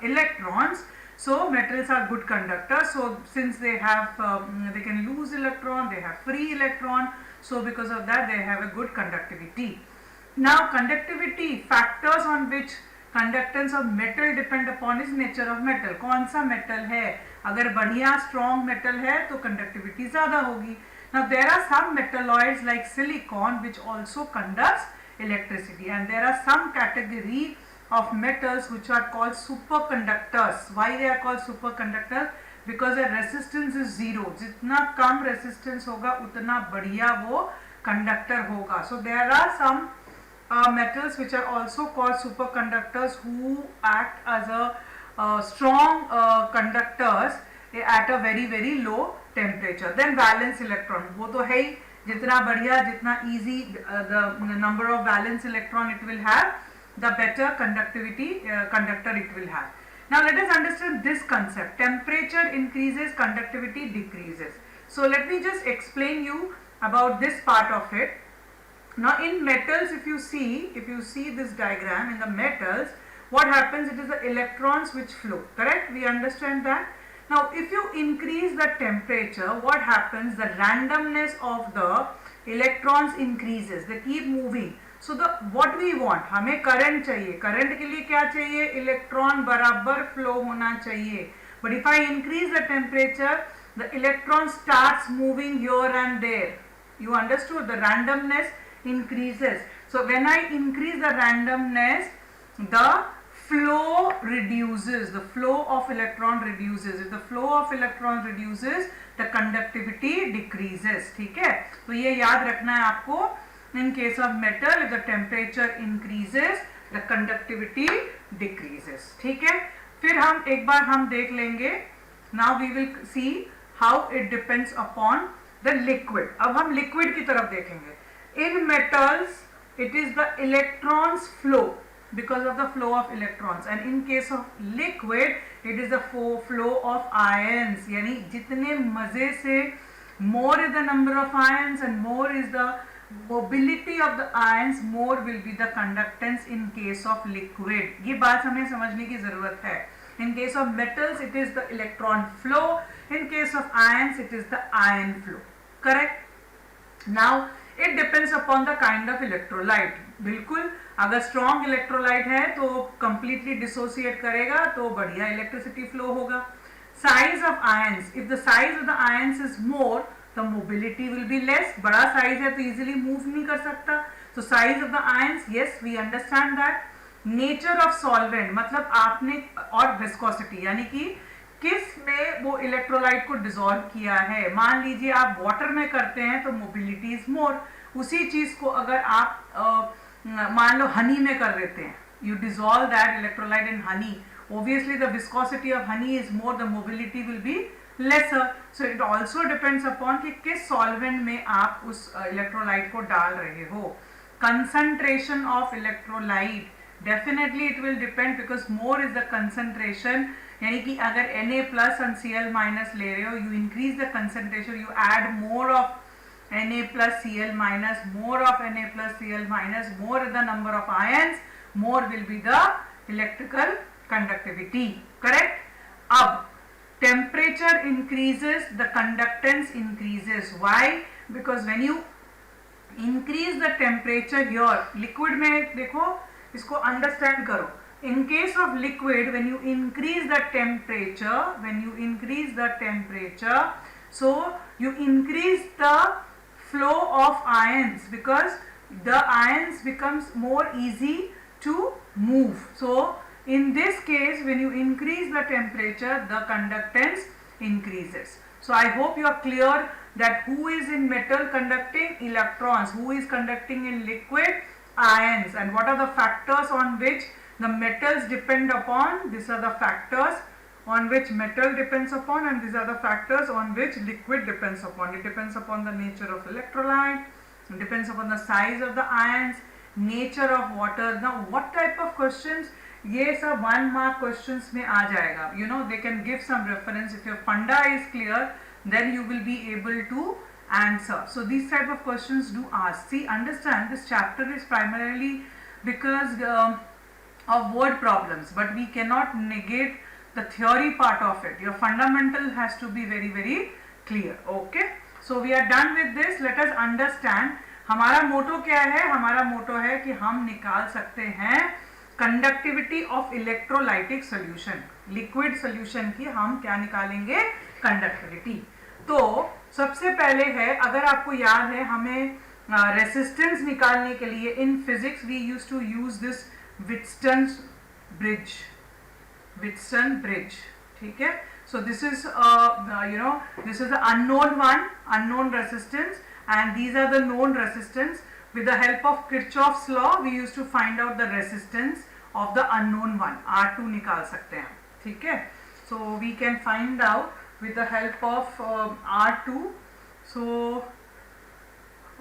electrons. So metals are good conductors. So since they have, they can lose electron, they have free electron. So because of that, they have a good conductivity. Now conductivity, factors on which conductance of metal depend upon is nature of metal. कौन सा metal है? अगर बढ़िया strong metal है तो conductivity ज़्यादा होगी. Now there are some metalloids like silicon which also conducts electricity, and there are some category of metals which are called superconductors. Why they are called superconductors? Because their resistance is zero. जितना कम resistance होगा उतना बढ़िया वो conductor होगा. So there are some metals which are also called superconductors who act as a strong conductors at a very low temperature. Then valence electron, वो तो है ही, जितना बढ़िया, जितना easy the number of valence electron it will have, the better conductivity conductor it will have. Now let us understand this concept. Temperature increases, conductivity decreases. So let me just explain you about this part of it. Now in metals, if you see this diagram, in the metals, what happens? It is the electrons which flow, correct? We understand that. Now if you increase the temperature, what happens? The randomness of the electrons increases, they keep moving. So the what we want, हमें current चाहिए, current के लिए क्या चाहिए? Electron बराबर flow होना चाहिए. But if I increase the temperature, the electron starts moving here and there. You understood? The randomness increases. So when I increase the randomness, the flow reduces, the flow of electron reduces. If the flow of electron reduces, the conductivity decreases. ठीक है? तो ये याद रखना है आपको. In case of metal, if the temperature increases, the conductivity decreases. ठीक है? फिर हम एक बार हम देख लेंगे. Now we will see how it depends upon the liquid. अब हम liquid की तरफ देखेंगे. In metals, it is the electrons flow, because of the flow of electrons, and in case of liquid, it is the flow of ions. यानी जितने मजे से more is the number of ions and more is the mobility of the ions, more will be the conductance in case of liquid. ये बात हमें समझने की जरूरत है. In case of metals, it is the electron flow. In case of ions, it is the ion flow. Correct? Now, it depends upon the kind of electrolyte. बिल्कुल, अगर strong electrolyte है तो completely dissociate करेगा तो बढ़िया electricity flow होगा. Size of ions, if the size of the ions is more, the mobility will be less. बड़ा size है तो easily move नहीं कर सकता. So size of the ions, yes, we understand that. Nature of solvent, मतलब आपने, और viscosity, यानी कि किस में वो इलेक्ट्रोलाइट को डिसॉल्व किया है. मान लीजिए आप वाटर में करते हैं तो मोबिलिटी इज मोर. उसी चीज को अगर आप मान लो हनी में कर देते हैं, you dissolve that electrolyte in Honey, obviously the viscosity of honey is more, the mobility will be lesser. So it also depends upon कि किस solvent में आप उस electrolyte को डाल रहे हो. Concentration of electrolyte, definitely it will depend, because more is the concentration. यानी कि अगर Na plus and Cl minus ले रहे हो, you increase the concentration, you add more of Na plus Cl minus, more of Na plus Cl minus, more the number of ions, more will be the electrical conductivity. Correct? Ab temperature increases, the conductance increases. Why? Because when you increase the temperature here, liquid में देखो, इसको understand करो. In case of liquid, when you increase the temperature, so you increase the flow of ions, because the ions becomes more easy to move. So in this case, when you increase the temperature, the conductance increases. So I hope you are clear that who is in metal conducting? Electrons. Who is conducting in liquid? Ions. And what are the factors on which the metals depend upon? These are the factors on which metal depends upon, and these are the factors on which liquid depends upon. It depends upon the nature of electrolyte, it depends upon the size of the ions, nature of water. Now what type of questions? ये सब 1 mark questions में आ जाएगा. You know, they can give some reference. If your funda is clear, then you will be able to answer. So these type of questions do ask. See, understand, this chapter is primarily because of word problems, but we cannot negate the theory part of it. Your fundamental has to be very very clear. Okay, so we are done with this. Let us understand हमारा मोटो क्या है. हमारा मोटो है कि हम निकाल सकते हैं conductivity of electrolytic solution. Liquid solution की हम क्या निकालेंगे? कंडक्टिविटी. तो सबसे पहले है, अगर आपको याद है, हमें रेसिस्टेंस निकालने के लिए in physics we used to use this Wheatstone bridge. ठीक है. So this is this is the unknown resistance, and these are the known resistance. With the help of Kirchhoff's law, we used to find out the resistance of the unknown one. R2 निकाल सकते हैं. ठीक है. So we can find out with the help of R2. So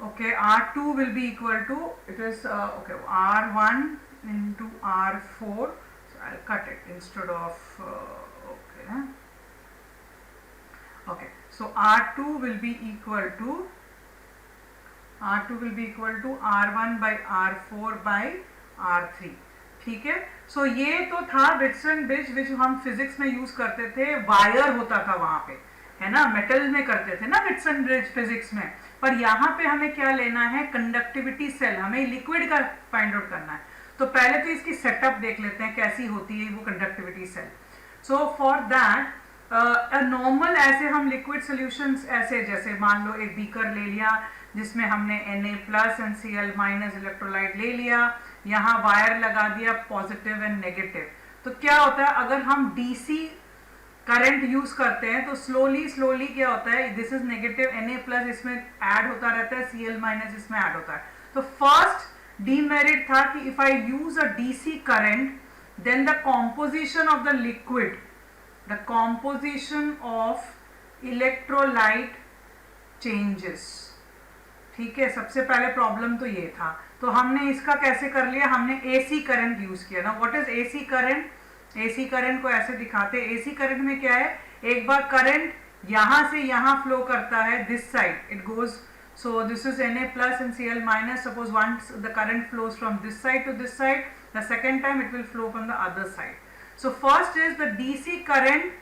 okay, R2 will be equal to, it is okay, R1 into R4. So I'll cut it instead of okay, so R2 will be equal to R1 by R4 by R3. ठीक है. सो ये तो था विटस्टन bridge, विच हम physics में use करते थे. Wire होता था वहां पे, है ना, मेटल में करते थे ना विटस्टन ब्रिज फिजिक्स में. पर यहाँ पे हमें क्या लेना है? Conductivity cell. हमें लिक्विड का फाइंड आउट करना है. तो पहले तो इसकी सेटअप देख लेते हैं कैसी होती है वो conductivity cell. So for that normal ऐसे हम लिक्विड सॉल्यूशंस ऐसे, जैसे मान लो एक बीकर ले लिया जिसमें हमने Na plus and Cl minus electrolyte ले लिया, यहाँ वायर लगा दिया पॉजिटिव एंड नेगेटिव. तो क्या होता है, अगर हम डीसी करंट यूज करते हैं तो स्लोली क्या होता है, this is negative, Na plus इसमें ऐड होता रहता है, Cl माइनस इसमें ऐड होता है. तो फर्स्ट डीमेरिट था कि if I use a DC current, then the composition of the liquid, the composition of electrolyte changes. ठीक है. सबसे पहले प्रॉब्लम तो ये था. तो हमने इसका कैसे कर लिया? हमने AC करंट यूज किया ना. What is AC current? AC current को ऐसे दिखाते हैं. AC करंट में क्या है, एक बार करंट यहां से यहां फ्लो करता है, this side it goes. So this is Na plus and Cl minus. Suppose once the current flows from this side to this side, the second time it will flow from the other side. So first is the DC current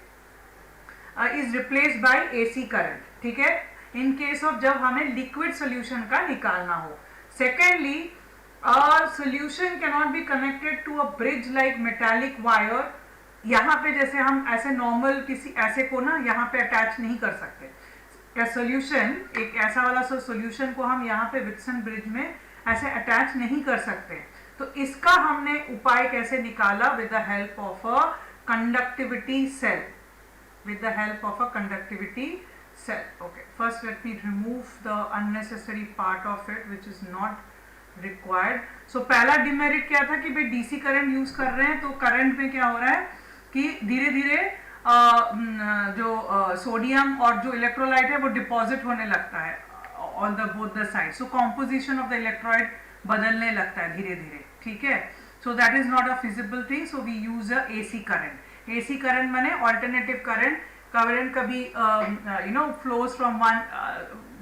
is replaced by AC current, ठीक है, in case of जब हमें liquid solution का निकालना हो. Secondly, a solution cannot be connected to a bridge like metallic wire. यहाँ पे जैसे हम ऐसे नॉर्मल किसी ऐसे को ना यहाँ पे अटैच नहीं कर सकते. क्या सोल्यूशन, एक ऐसा वाला सोल्यूशन को हम यहाँ पे विटसन ब्रिज में ऐसे अटैच नहीं कर सकते. तो इसका हमने उपाय कैसे निकाला? With the help of a conductivity cell. with the help of a conductivity cell. Okay, first let me remove the unnecessary part of it which is not required. So पहला डिमेरिट क्या था कि भाई डीसी करंट यूज कर रहे हैं तो current में क्या हो रहा है कि धीरे धीरे जो सोडियम और जो इलेक्ट्रोलाइट है वो डिपॉजिट होने लगता है on the both the side. So composition of the electrolyte बदलने लगता है धीरे धीरे, ठीक है. So that is not a feasible thing. So we use a AC current. AC current माने alternative current. Current कभी flows from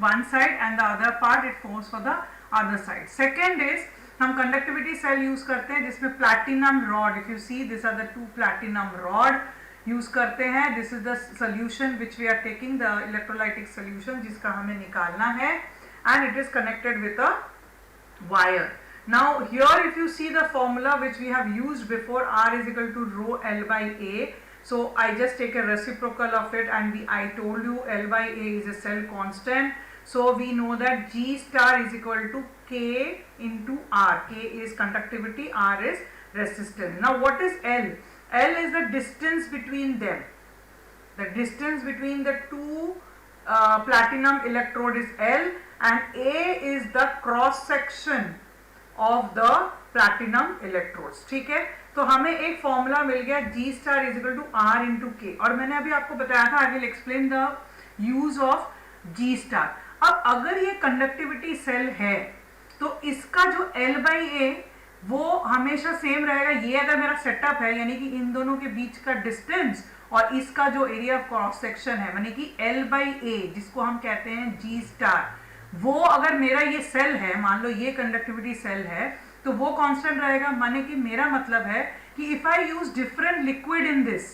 one side and the other part it flows for the other side. Second is हम conductivity cell use करते हैं जिसमें platinum rod. If you see, these are the two platinum rod use करते हैं. This is the solution which we are taking, the electrolytic solution जिसका हमें निकालना है, and it is connected with a wire. Now here if you see the formula which we have used before, R is equal to rho L by A. So I just take a reciprocal of it, and I told you L by A is a cell constant. So we know that G star is equal to K into R. K is conductivity, R is resistance. Now what is L? L is the distance between them. The distance between the two platinum electrode is L, and A is the cross section of the platinum electrodes. ठीक है, तो हमें एक formula मिल गया G star is equal to R into K. और मैंने अभी आपको बताया था, I will explain the use of G star. अब अगर ये कंडक्टिविटी सेल है तो इसका जो L by A वो हमेशा सेम रहेगा. ये अगर मेरा सेटअप है यानी कि इन दोनों के बीच का डिस्टेंस और इसका जो एरिया ऑफ क्रॉस सेक्शन है यानी कि L by A जिसको हम कहते हैं G star, वो अगर मेरा ये सेल है, मान लो ये कंडक्टिविटी सेल है, तो वो कांस्टेंट रहेगा. माने कि मेरा मतलब है कि if I use different liquid in this,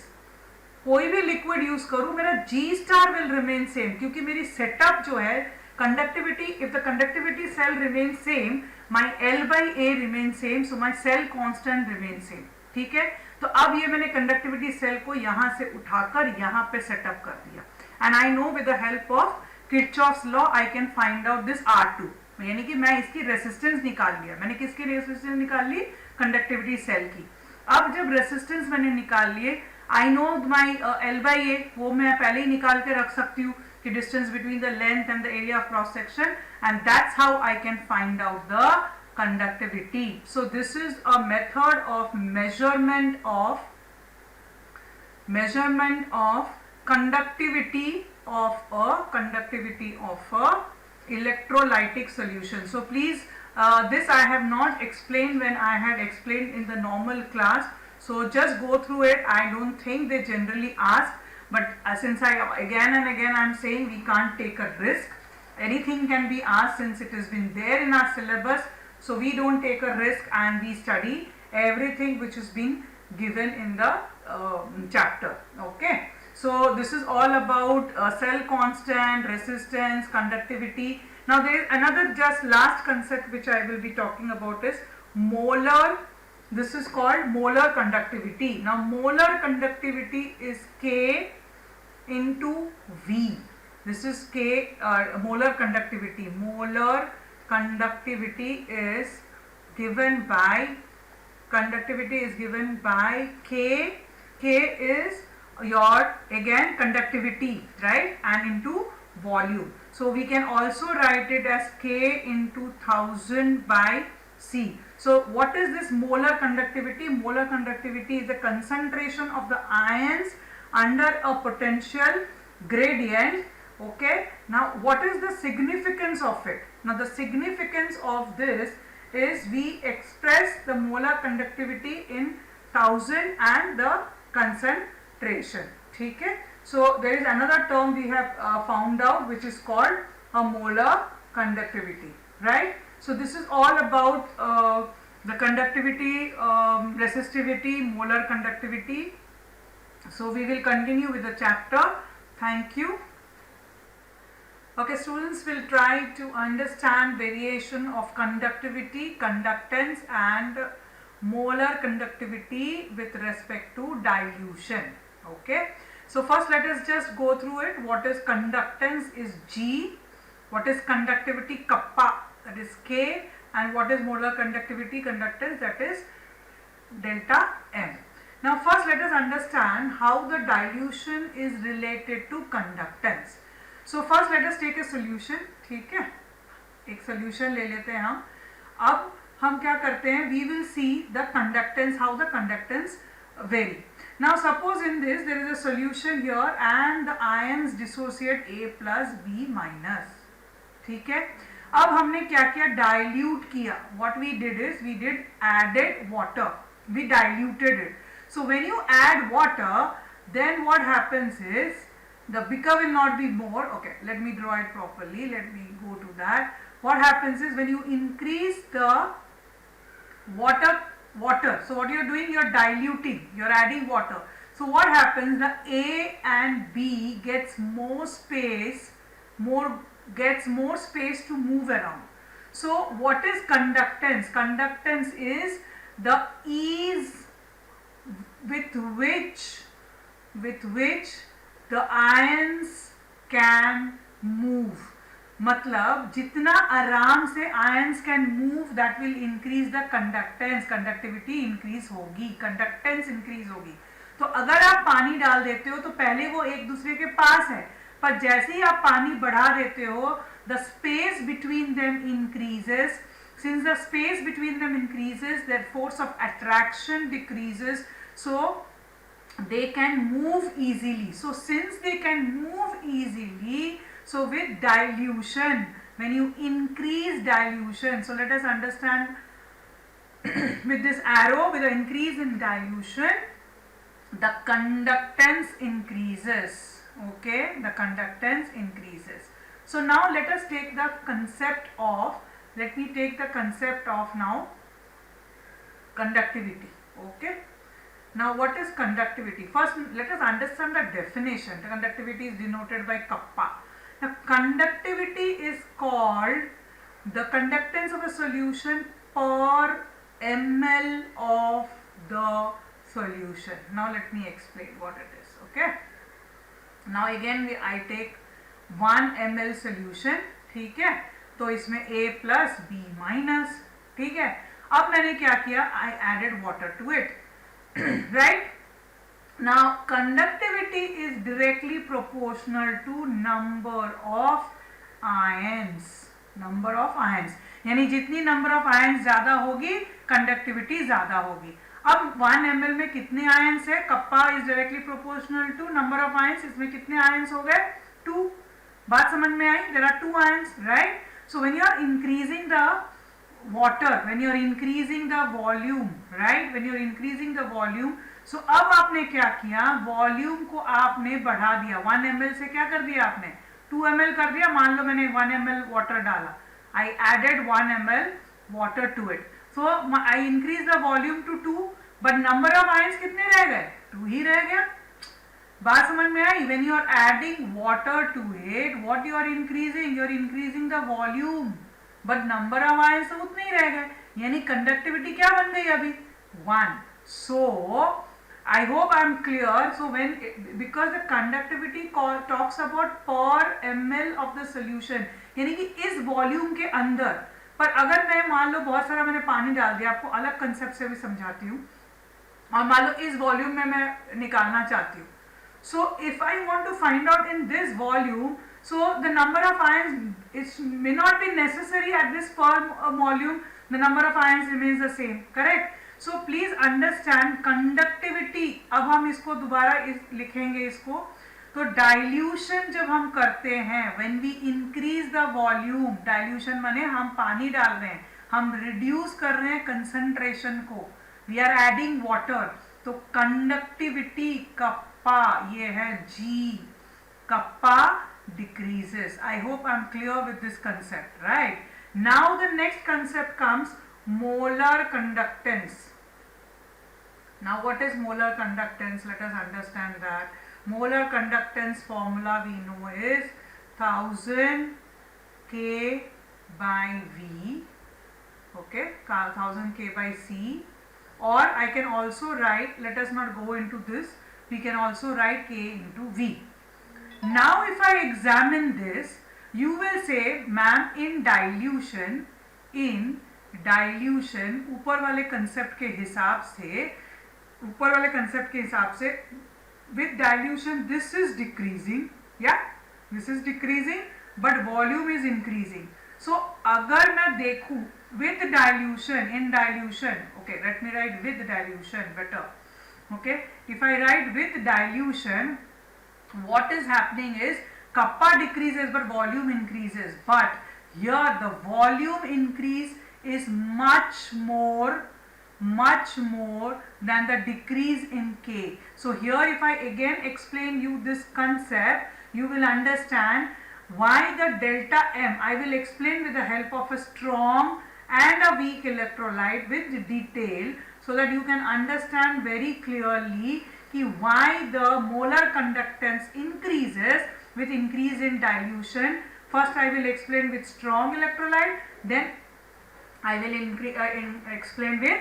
कोई भी लिक्विड यूज करूं, मेरा G star will remain same क्योंकि मेरी सेटअप जो है conductivity, if the conductivity cell remain same, my L by A remain same, so my cell constant remain same. ठीक है, तो अब ये मैंने कंडक्टिविटी सेल को यहां से उठाकर यहां पे सेटअप कर दिया, and I know with the help of Kirchhoff's law I can find out this R2. यानी कि मैं इसकी रेसिस्टेंस निकाल लिया. मैंने किसकी रेसिस्टेंस निकाल ली? कंडक्टिविटी सेल की. अब जब रेसिस्टेंस मैंने निकाल लिए, I know my L by A, वो मैं पहले ही निकाल के रख सकती हूँ कि distance between the length and the area of cross section, and that's how I can find out the conductivity. So this is a method of measurement of conductivity of a electrolytic solution. So please, this I have not explained when I had explained in the normal class, so just go through it. I don't think they generally ask, but since I again and again I am saying we can't take a risk. Anything can be asked since it has been there in our syllabus, so we don't take a risk and we study everything which has been given in the chapter. Okay, so this is all about cell constant, resistance, conductivity. Now there is another just last concept which I will be talking about is molar. This is called molar conductivity. Now molar conductivity is K into V. This is K, molar conductivity. Molar conductivity is given by K. K is your again conductivity, right, and into volume. So we can also write it as K into 1000 by C. So what is this molar conductivity? Molar conductivity is the concentration of the ions under a potential gradient. Okay, now what is the significance of it? Now the significance of this is we express the molar conductivity in 1000 and the concentration. ठीक है, so there is another term we have found out which is called a molar conductivity, right? So this is all about the conductivity, resistivity, molar conductivity. So we will continue with the chapter. Thank you. Okay, students will try to understand variation of conductivity, conductance and molar conductivity with respect to dilution. Okay, so first let us just go through it. What is conductance is G, what is conductivity kappa, that is K, and what is molar conductivity, conductance, that is delta M. Now first let us understand how the dilution is related to conductance. So first let us take a solution. ठीक है, एक solution ले लेते हैं हम. अब हम क्या करते हैं, we will see the conductance, how the conductance vary. Now suppose in this there is a solution here and the ions dissociate A plus B minus. ठीक है, अब हमने क्या किया, dilute किया. What we did is we did added water, we diluted it. So when you add water, then what happens is the beaker will not be more. Okay, let me draw it properly, let me go to that. What happens is when you increase the water, so what you are doing, you are diluting, you are adding water. So what happens, the A and B gets more space to move around. So what is conductance? Conductance is the ease with which the ions can move. मतलब जितना आराम से ions can move, that will increase the conductance, conductivity increase होगी, conductance increase होगी. तो अगर आप पानी डाल देते हो तो पहले वो एक दूसरे के पास है, पर जैसे ही आप पानी बढ़ा देते हो, the space between them increases. Since the space between them increases, their force of attraction decreases, so they can move easily. So since they can move easily, so with dilution, when you increase dilution, so let us understand with this arrow, with the increase in dilution, the conductance increases. Okay, the conductance increases. So now let us take the concept of, let me take the concept of now conductivity. Okay, now what is conductivity? First let us understand the definition. The conductivity is denoted by kappa. Now conductivity is called the conductance of a solution per ml of the solution. Now let me explain what it is. Okay, now again I take 1 ml solution. ठीक है, तो इसमें A plus B minus. ठीक है, अब मैंने क्या किया, I added water to it. Right? Now conductivity is directly proportional to number of ions. Number of ions, यानी जितनी number of ions ज़्यादा होगी, conductivity ज़्यादा होगी. अब 1 ml में कितने ions है, kappa is directly proportional to number of ions. इसमें कितने ions हो गए, 2. बात समझ में आई, there are 2 ions, right? So when you are increasing the water, when you are increasing the volume, right, when you are increasing the volume, so अब आपने क्या किया, वॉल्यूम को आपने बढ़ा दिया. 1 ml से क्या कर दिया आपने, 2 ml कर दिया. मान लो मैंने 1 ml वाटर डाला, I added 1 ml water to it, so I increase the volume to 2, but number of ions कितने रह गए, 2 ही रह गया. बात समझ में आई? When you are adding water to it, what you are increasing? You are increasing the volume, but number of ions तो उतने ही रह गए, यानी conductivity क्या बन गई अभी, 1. So I hope I am clear. So when, because the conductivity talks about per ml of the solution, यानी कि इस वॉल्यूम के अंदर. पर अगर मैं मान लो बहुत सारा मैंने पानी डाल दिया, आपको अलग कंसेप्ट से भी समझाती हूँ, और मान लो इस वॉल्यूम में मैं निकालना चाहती हूँ. So if I want to find out in this volume, so the number of ions, it may not be necessary at this per volume, the number of ions remains the same, correct? So please understand conductivity. अब हम इसको दोबारा लिखेंगे इसको. तो dilution जब हम करते हैं, when we increase the volume, dilution माने हम पानी डाल रहे हैं, हम रिड्यूस कर रहे हैं कंसंट्रेशन को, we are adding water, तो कंडक्टिविटी कप्पा, ये है G, kappa decreases. I hope I am clear with this concept, right? Now the next concept comes, molar conductance. Now what is molar conductance? Let us understand that. Molar conductance formula we know is 1000 K by V, okay, 1000 K by C, or I can also write, let us not go into this, we can also write K into V. Now if I examine this, you will say ma'am in dilution ऊपर वाले concept के हिसाब से with dilution this is decreasing, yeah, this is decreasing but volume is increasing. So अगर मैं देखूं with dilution, in dilution, okay, let me write with dilution better, okay, if I write with dilution, what is happening is kappa decreases but volume increases, but here the volume increase is much more than the decrease in K. So here if I again explain you this concept, you will understand why the delta M, I will explain with the help of a strong and a weak electrolyte with detail, so that you can understand very clearly why the molar conductance increases with increase in dilution. First I will explain with strong electrolyte, then I will explain with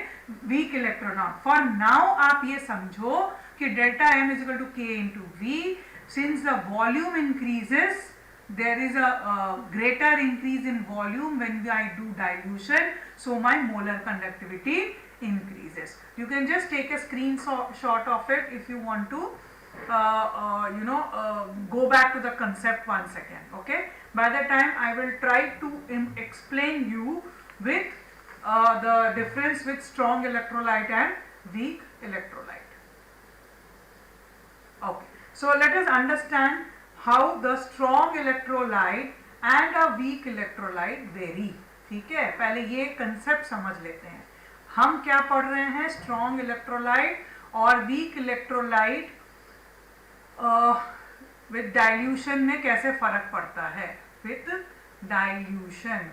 weak electrolyte. For now आप ये समझो कि delta M is equal to K into V. Since the volume increases, there is a greater increase in volume when I do dilution, so my molar conductivity increases. You can just take a screenshot of it if you want to go back to the concept once again, okay. By the time I will try to explain you with the difference with strong electrolyte and weak electrolyte. Okay, so let us understand how the strong electrolyte and a weak electrolyte vary. ठीक है, पहले ये concept समझ लेते हैं. हम क्या पढ़ रहे हैं, स्ट्रॉन्ग इलेक्ट्रोलाइट और वीक इलेक्ट्रोलाइट विद डाइल्यूशन में कैसे फर्क पड़ता है. विद डाइल्यूशन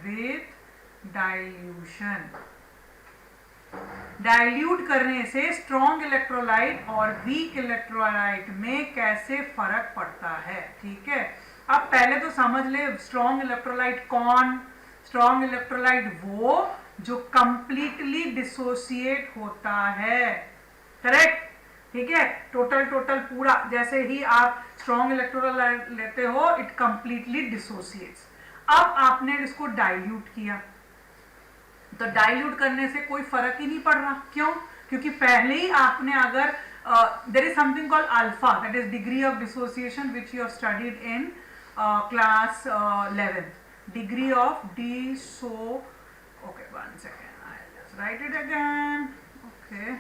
डाइल्यूट करने से स्ट्रॉन्ग इलेक्ट्रोलाइट और वीक इलेक्ट्रोलाइट में कैसे फर्क पड़ता है. ठीक है, अब पहले तो समझ ले स्ट्रॉन्ग इलेक्ट्रोलाइट कौन. स्ट्रॉन्ग इलेक्ट्रोलाइट वो जो कंप्लीटली डिसोसिएट होता है. करेक्ट, ठीक है, टोटल पूरा. जैसे ही आप स्ट्रॉन्ग इलेक्ट्रोलाइट लेते हो इट कंप्लीटली डिसोसिएट्स. अब आपने इसको डाइल्यूट किया, तो डाइल्यूट करने से कोई फर्क ही नहीं पड़ रहा. क्यों? क्योंकि पहले ही आपने अगर there is something called alpha, that is degree of dissociation which you have studied in class 11th. Degree of okay, 1 second, I'll just write it again. Okay,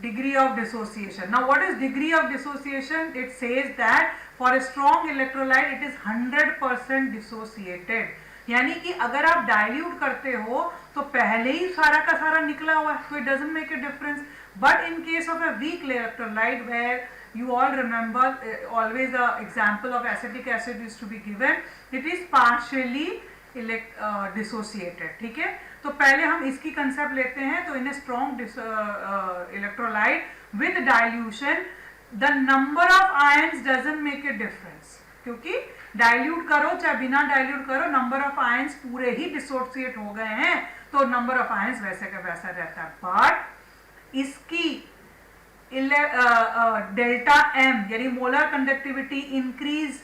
degree of dissociation. Now what is degree of dissociation? It says that for a strong electrolyte it is 100% dissociated. यानी कि अगर आप dilute करते हो तो पहले ही सारा का सारा निकला हुआ है, so it doesn't make a difference. But in case of a weak electrolyte, where you all remember always the example of acetic acid used to be given, it is partially dissociated. ठीक है, तो पहले हम इसकी concept लेते हैं. तो in a strong electrolyte with dilution the number of ions doesn't make a difference, क्योंकि डाइल्यूट करो चाहे बिना डाइल्यूट करो नंबर ऑफ आयंस पूरे ही डिसोसिएट हो गए हैं, तो नंबर ऑफ आयंस वैसे का वैसा रहता है. बट इसकी डेल्टा एम यानी मोलर कंडक्टिविटी इंक्रीज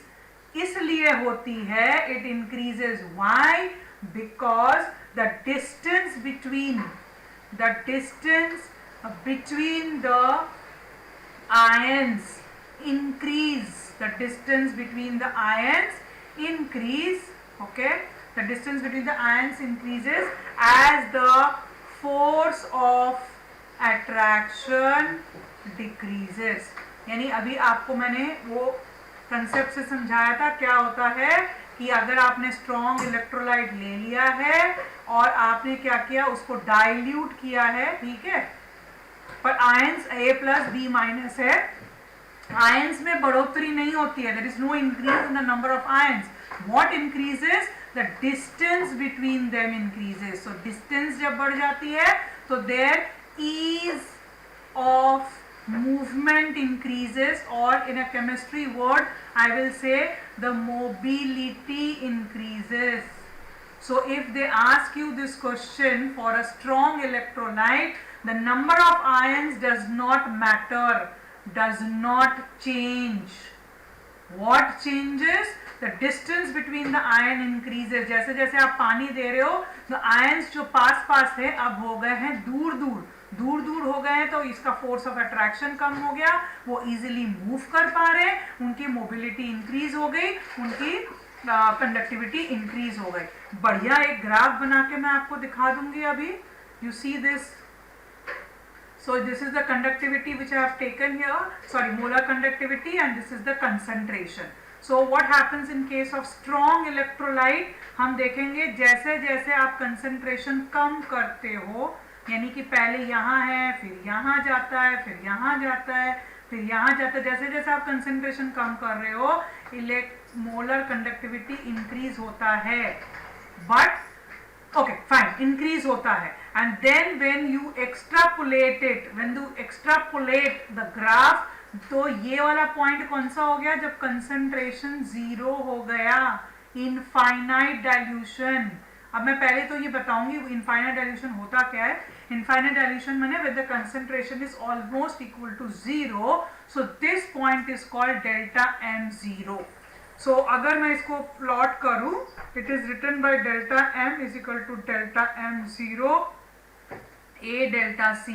इसलिए होती है, it increases why, because the distance between the ions increase. The distance between the ions increase. Okay, the distance between the ions increases as the force of attraction decreases. यानी अभी आपको मैंने वो concept से समझाया था. क्या होता है कि अगर आपने स्ट्रॉन्ग इलेक्ट्रोलाइट ले लिया है और आपने क्या किया, उसको डाइल्यूट किया है, ठीक है, पर आयंस A+ B- है, आयंस में बढ़ोतरी नहीं होती है, there is no increase in the number of ions. What increases? The distance between them increases. So distance जब बढ़ जाती है तो there ease of movement increases, or in a chemistry word I will say the mobility increases. So if they ask you this question, for a strong electrolyte the number of ions does not matter, does not change. What changes? The distance between the ion increases. जैसे जैसे आप पानी दे रहे हो तो ions जो पास पास है अब हो गए हैं दूर दूर, दूर दूर हो गए हैं, तो इसका फोर्स ऑफ अट्रैक्शन कम हो गया, वो इजीली मूव कर पा रहे, उनकी मोबिलिटी इंक्रीज हो गई, उनकी कंडक्टिविटी इंक्रीज हो गई. बढ़िया एक ग्राफ बना के मैं आपको दिखा दूंगी अभी. You see this. So this is the conductivity which I have taken here, sorry, molar conductivity, and this is the concentration. So what happens in case of strong electrolyte? हम देखेंगे जैसे जैसे आप concentration कम करते हो, यानी कि पहले यहाँ है, फिर यहाँ जाता है, फिर यहाँ जाता है, फिर यहाँ जाता है, जैसे जैसे आप concentration कम कर रहे हो, मोलर कंडक्टिविटी इंक्रीज होता है. बट ओके फाइन, इंक्रीज होता है. And then when you extrapolate it, when you extrapolate the graph, तो ये वाला पॉइंट कौन सा हो गया? जब कंसंट्रेशन जीरो हो गया, इनफाइनाइट डाइल्यूशन. अब मैं पहले तो ये बताऊंगी इनफाइनाइट डाइल्यूशन होता क्या है. इनफाइनाइट डाइल्यूशन माने when the concentration is almost equal to zero, so this point is called delta M zero. So अगर मैं इसको प्लॉट करूं, it is written by delta M is equal to delta M zero A delta C.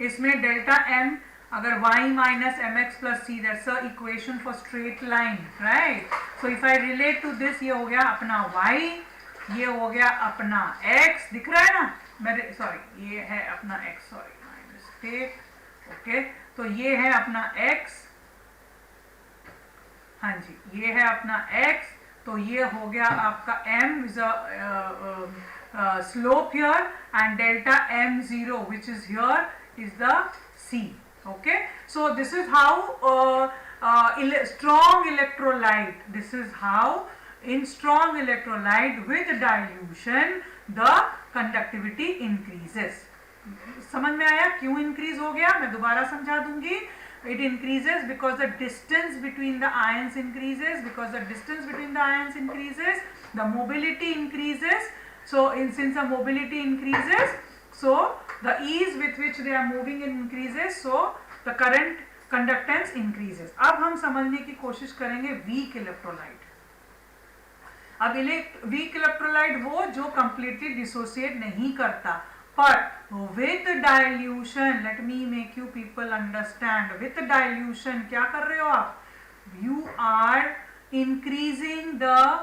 इसमें delta m अगर y minus mx plus c, that's the equation for straight line, right? So if I relate to this, ये हो गया अपना y, ये हो गया अपना x, दिख रहा है ना मेरे, सॉरी ये है अपना x, sorry my mistake. Okay, तो ये है अपना x, हाँ जी ये है अपना x, तो ये हो गया आपका m is a slope here, and delta m0 which is here is the c. Okay, so this is how strong electrolyte, this is how in strong electrolyte with dilution the conductivity increases. समझ में आया क्यों increase हो गया? मैं दोबारा समझा दूंगी. It increases because the distance between the ions increases, because the distance between the ions increases, the mobility increases. So since the mobility increases, so the ease with which they are moving increases, so the current conductance increases. अब हम समझने की कोशिश करेंगे weak electrolyte. अब weak electrolyte वो जो completely dissociate नहीं करता, पर with dilution, let me make you people understand, with dilution क्या कर रहे हो आप? You are increasing the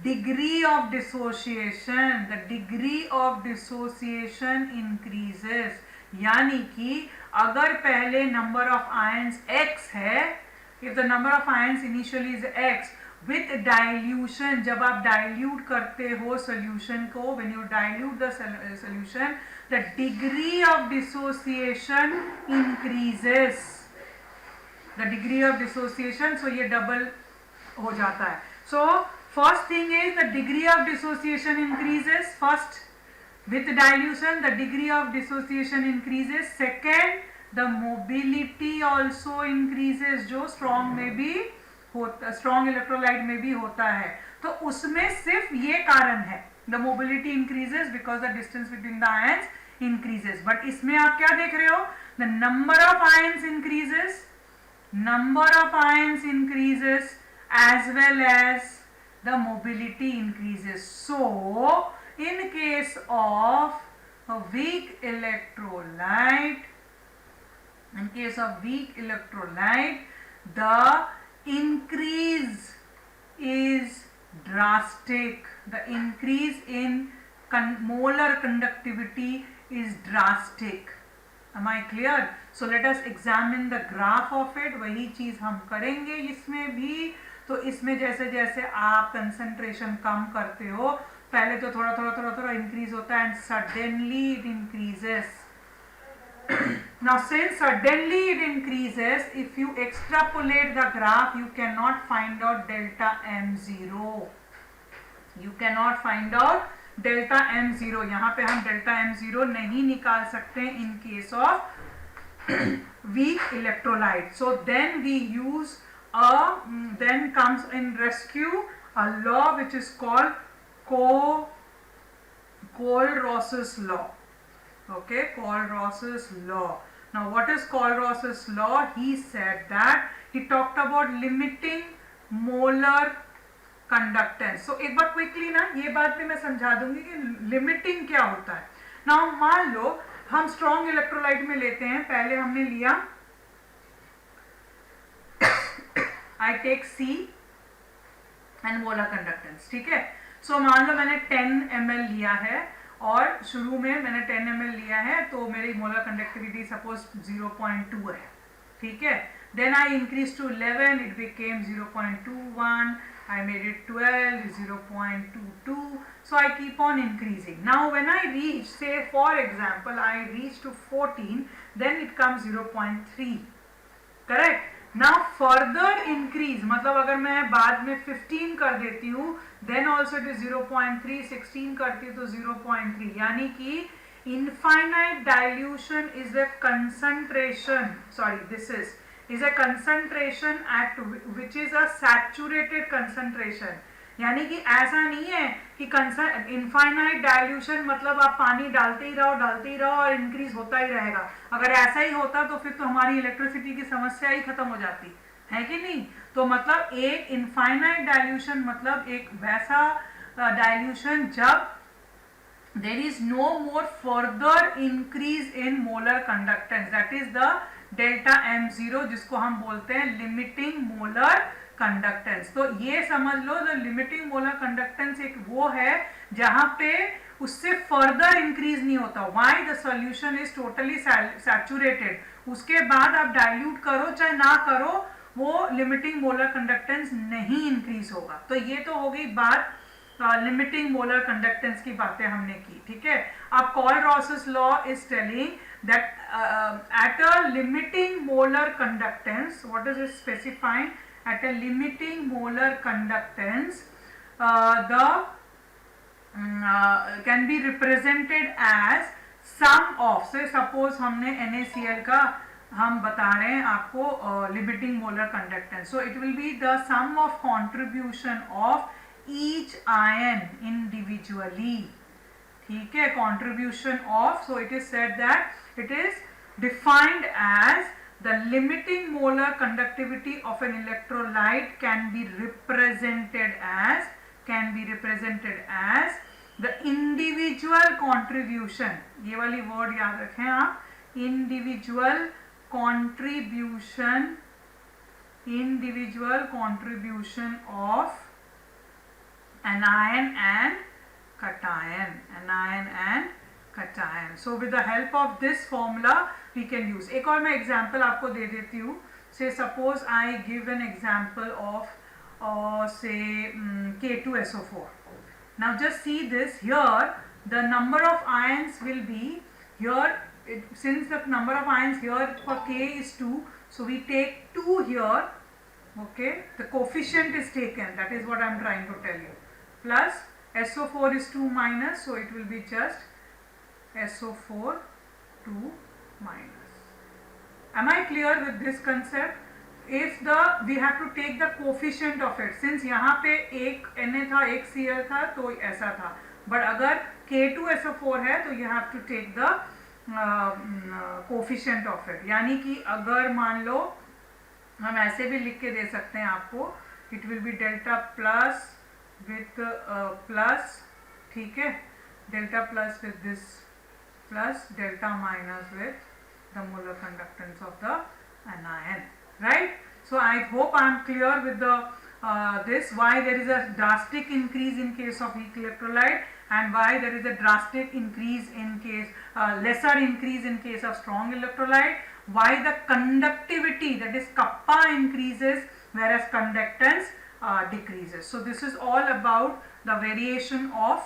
degree of dissociation, the degree of dissociation increases. यानी कि अगर पहले number of ions x है, if the number of ions initially is x, with dilution, जब आप dilute करते हो solution को, when you dilute the solution, the degree of dissociation increases. The degree of dissociation, so ये double हो जाता है. So first thing is the degree of dissociation increases. First, with dilution the degree of dissociation increases. Second, the mobility also increases, जो strong में भी होता, strong electrolyte में भी होता है. तो उसमें सिर्फ ये कारण है, the mobility increases because the distance between the ions increases. But इसमें आप क्या देख रहे हो? The number of ions increases, number of ions increases as well as the mobility increases. So in case of a weak electrolyte, in case of weak electrolyte, the increase is drastic. The increase in molar conductivity is drastic. Am I clear? So let us examine the graph of it. वही चीज हम करेंगे इसमें भी. तो इसमें जैसे जैसे आप कंसंट्रेशन कम करते हो, पहले तो थोड़ा थोड़ा इंक्रीज होता है, and suddenly it increases. Now since suddenly it increases, if you extrapolate the graph, you cannot find out delta m0. You cannot find out delta m0. यहाँ पे हम delta m0 नहीं निकाल सकते in case of weak electrolyte. So then we use then comes in rescue a law which is called Kohl-Ross's law. Okay, Kohl-Ross's law. Now what is Kohl-Ross's law? He said that he talked about limiting molar conductance. So एक बार quickly ना ये बात भी मैं समझा दूंगी कि लिमिटिंग क्या होता है. नाउ मान लो हम स्ट्रॉन्ग इलेक्ट्रोलाइट में लेते हैं. पहले हमने लिया I take C and molar conductance. ठीक है. सो मान लो मैंने 10 ml लिया है और शुरू में मैंने 10 ml लिया है तो मेरी मोलर कंडक्टिविटी सपोज 0.2 है. ठीक है. Then I increase to 11, it became 0.21, I made it 12, 0.22, so I keep on increasing. Now when I reach, say for example, I reach to 14, then it comes 0.3, correct? Now further increase, मतलब अगर मैं बाद में 15 कर देती हूँ, then also it is 0.3, 16 करती हूँ तो 0.3, यानी कि infinite dilution is a concentration, sorry this is a concentration at which is a saturated concentration. यानी कि ऐसा नहीं है कि इनफाइनाइट डाइल्यूशन मतलब आप पानी डालते ही रहो और इंक्रीज होता ही रहेगा. अगर ऐसा ही होता तो फिर तो हमारी इलेक्ट्रिसिटी की समस्या ही खत्म हो जाती है कि नहीं. तो मतलब एक इनफाइनाइट डाइल्यूशन मतलब एक वैसा डाइल्यूशन जब there is no more further increase in molar conductance, that is the delta m0 जिसको हम बोलते हैं limiting molar conductance. तो ये समझ लो the limiting molar conductance एक वो है जहाँ पे उससे further increase नहीं होता. Why? The solution is totally saturated. उसके बाद आप dilute करो चाहे ना करो वो limiting molar conductance नहीं increase होगा. तो ये तो हो गई बात लिमिटिंग मोलर कंडक्टेंस की बातें हमने की. ठीक है. अब Kohl-Ross's law is telling that at a limiting molar conductance, what is it specifying? At a limiting molar conductance, can be represented as sum of, say suppose हमने NaCl का हम बता रहे हैं आपको limiting molar conductance. So it will be the sum of contribution of each ion individually. ठीक है. Contribution of, so it is said that it is defined as the limiting molar conductivity of an electrolyte can be represented as the individual contribution. ये वाली word याद रखें आप. individual contribution of anion and cation. So with the help of this formula we can use. एक और मैं example आपको दे देती हूँ. Say suppose I give an example of say K2SO4. Now just see this here. The number of ions will be here. Since the number of ions here for K is 2, so we take 2 here. Okay, the coefficient is taken. That is what I am trying to tell you. Plus SO4 is 2 minus, so it will be just SO4 2 minus. Am I clear with this concept? If we have to take the coefficient of it, since यहाँ पे एक Na था एक Cl था तो ऐसा था, but अगर K2SO4 है तो you have to take the coefficient of it. यानी कि अगर मान लो हम ऐसे भी लिख के दे सकते हैं आपको, it will be delta plus with plus, ठीक है, delta plus with this plus, delta minus with the molar conductance of the anion, right? So I hope I am clear with the this, why there is a drastic increase in case of weak electrolyte and why there is a drastic increase in case lesser increase in case of strong electrolyte, why the conductivity, that is kappa, increases whereas conductance decreases. So this is all about the variation of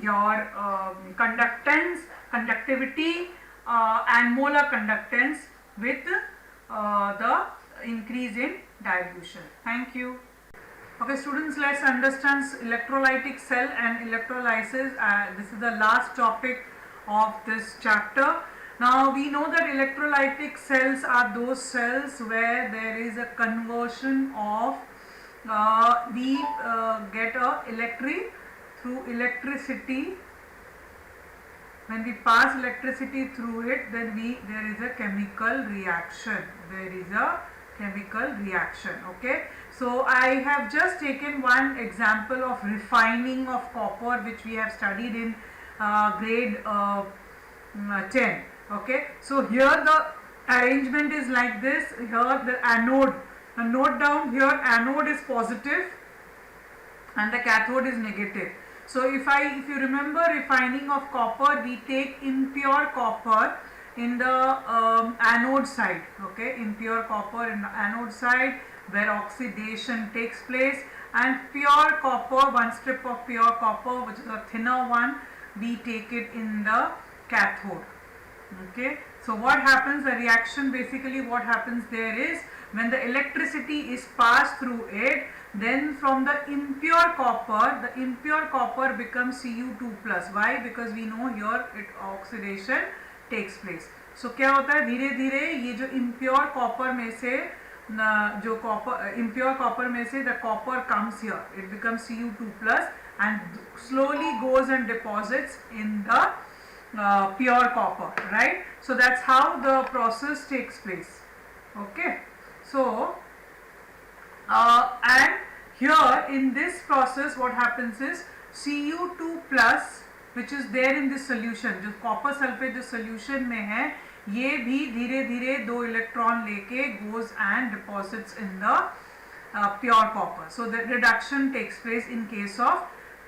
your conductance, conductivity and molar conductance with the increase in dilution. Thank you. Okay students, let's understand electrolytic cell and electrolysis. This is the last topic of this chapter. Now we know that electrolytic cells are those cells where there is a conversion of we get a electricity. When we pass electricity through it, then there is a chemical reaction. Okay. So I have just taken one example of refining of copper, which we have studied in grade 10. Okay. So here the arrangement is like this. Here the anode. Note down here, anode is positive and the cathode is negative. So if you remember refining of copper, we take impure copper in the anode side. Okay, impure copper in the anode side where oxidation takes place, and pure copper, one strip of pure copper, which is a thinner one, we take it in the cathode. Okay, so what happens, the reaction, basically what happens there is, when the electricity is passed through it, then from the impure copper becomes Cu2 plus. Why? Because we know here it oxidation takes place. So क्या होता है, धीरे धीरे ये जो impure copper में से the copper comes here, it becomes Cu2 plus and slowly goes and deposits in the pure copper, right? So that's how the process takes place. Okay, so and here in this process what happens is Cu2 plus, which is there in this solution, जो copper sulfate जो solution में है, ये भी धीरे धीरे 2 electron लेके goes and deposits in the pure copper. So the reduction takes place in case of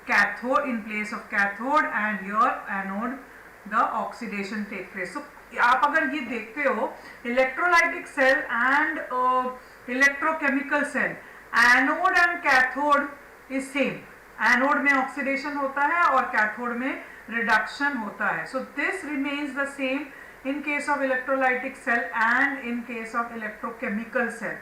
cathode, in place of cathode, and here anode the oxidation take place. So आप अगर ये देखते हो electrolytic cell and electrochemical cell, anode and cathode is same. Anode में oxidation होता है और cathode में रिडक्शन होता है. So this remains the same in case of electrolytic cell and in case of electrochemical cell.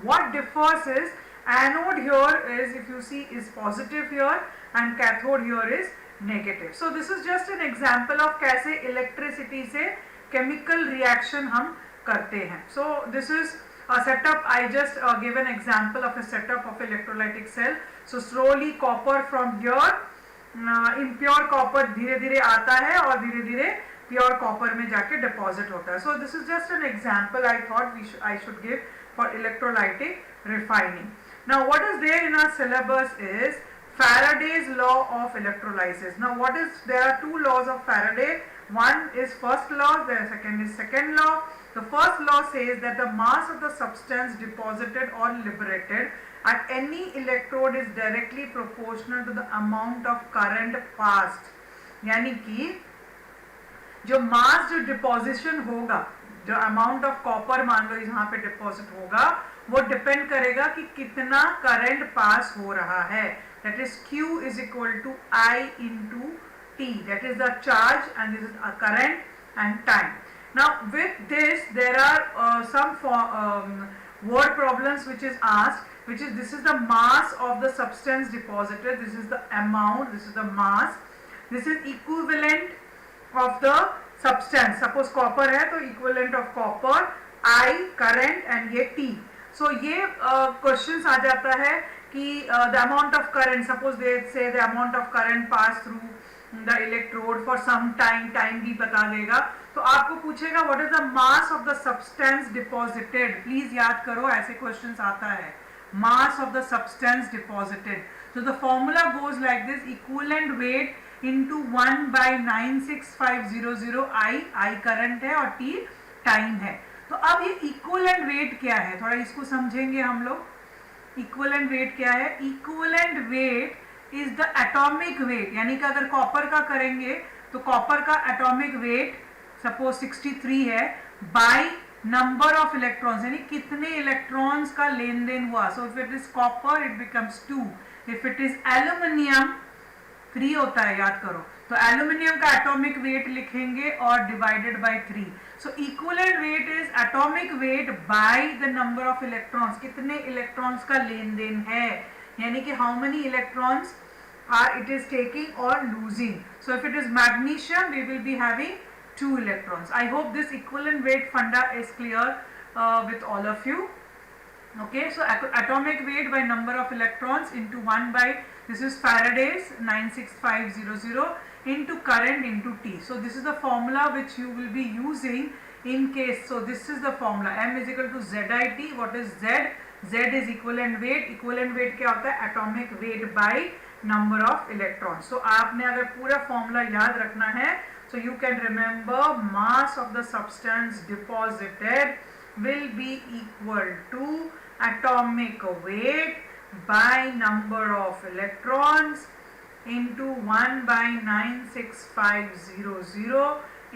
What differs is anode here is, if you see, is positive here and cathode here is negative. So this is just an example of कैसे electricity से chemical reaction हम करते हैं. So this is a setup. I just give an example of a setup of electrolytic cell. So slowly copper from here, impure copper धीरे धीरे आता है और धीरे धीरे प्योर कॉपर में जाके डिपॉजिट होता है. So this is just an example I thought I should give for electrolytic refining. Now what is there in our syllabus is Faraday's law of electrolysis. Now what is, there are two laws of Faraday. One is first law, the second is second law. The first law says that the mass of the substance deposited or liberated at any electrode is directly proportional to the amount of current passed. यानी कि जो मास जो deposition होगा, जो amount of copper मान लो यहाँ पे deposit होगा, वो डिपेंड करेगा कि कितना करंट पास हो रहा है. That is Q is equal to I into T. That is the charge and this is a current and time. Now with this there are some word problems which is asked, which is, this is the mass of the substance deposited, this is the amount, this is the mass, this is equivalent of the substance. Suppose copper है तो equivalent of copper, I current and ये T. So ये questions आ जाता है कि the amount of current, suppose they say the amount of current pass through the electrode for some time, time भी बता देगा. तो आपको पूछेगा what is the mass of the substance deposited. Please याद करो, ऐसे questions आता है. Mass of the substance deposited. So the formula goes like this: equivalent weight into 1 by 96500. I current है और T टाइम है. तो अब ये इक्विवेलेंट वेट क्या है, थोड़ा इसको समझेंगे हम लोग. इक्विवेलेंट वेट क्या है? Equivalent weight is the atomic weight. यानी कि अगर कॉपर का करेंगे तो कॉपर का एटॉमिक वेट सपोज 63 है बाय नंबर ऑफ इलेक्ट्रॉन्स, यानी कितने इलेक्ट्रॉन्स का लेन देन हुआ. सो if it is copper it becomes 2. If it is aluminium 3 होता है, याद करो. तो एल्यूमिनियम का एटॉमिक वेट लिखेंगे और divided by 3. So equivalent weight is atomic weight by the number of electrons, कितने इलेक्ट्रॉन्स का लेन देन है, यानी कि how many electrons are it is taking और losing. So if it is magnesium we will be having 2 electrons. I hope this equivalent weight funda is clear with all of you. Okay, so atomic weight by number of electrons into 1 by, this is Faraday's 96500, into current into T. So this is the formula which you will be using in case. So this is the formula, M is equal to ZIT. What is Z? Z is equivalent weight. Equivalent weight क्या होता है? Atomic weight by number of electrons. So आपने अगर पूरा formula याद रखना है, so you can remember mass of the substance deposited will be equal to atomic weight by number of electrons into 1 by 96500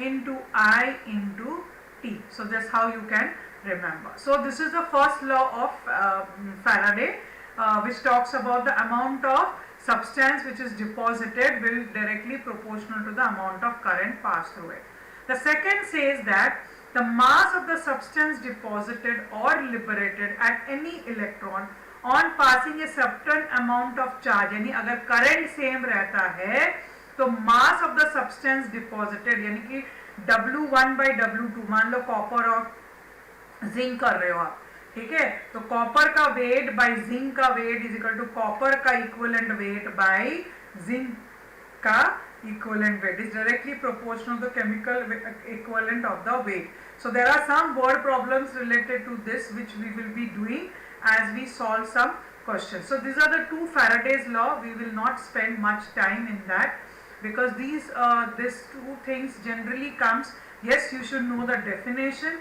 into I into T. So that's how you can remember. So this is the first law of Faraday, which talks about the amount of substance which is deposited will directly proportional to the amount of current passed through it. The second says that the mass of the substance deposited or liberated at any electron on passing a certain amount of charge, यानी अगर current same रहता है तो mass of the substance deposited यानी कि W1 by W2, मान लो copper और zinc कर रहे हो आप, ठीक है, तो कॉपर का वेट बाय जिंक का weight is equal to copper का इक्विवेलेंट वेट बाय जिंक का equivalent weight is directly proportional to the chemical equivalent of the weight. So there are some word problems related to this which we will be doing as we solve some questions. So these are the two Faraday's law. We will not spend much time in that because these two things generally comes. Yes, you should know the definition.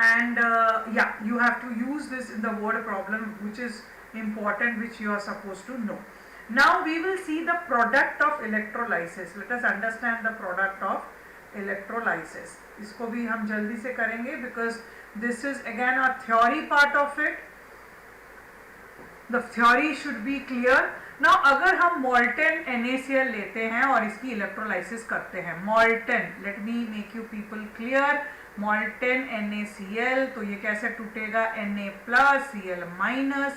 And yeah, you have to use this in the word problem, which is important, which you are supposed to know. Now we will see the product of electrolysis. Let us understand the product of electrolysis. इसको भी हम जल्दी से करेंगे because this is again a theory part of it. The theory should be clear. Now अगर हम molten NaCl लेते हैं और इसकी electrolysis करते हैं, molten, let me make you people clear. molten NaCl, तो ये कैसे टूटेगा? Na plus Cl minus,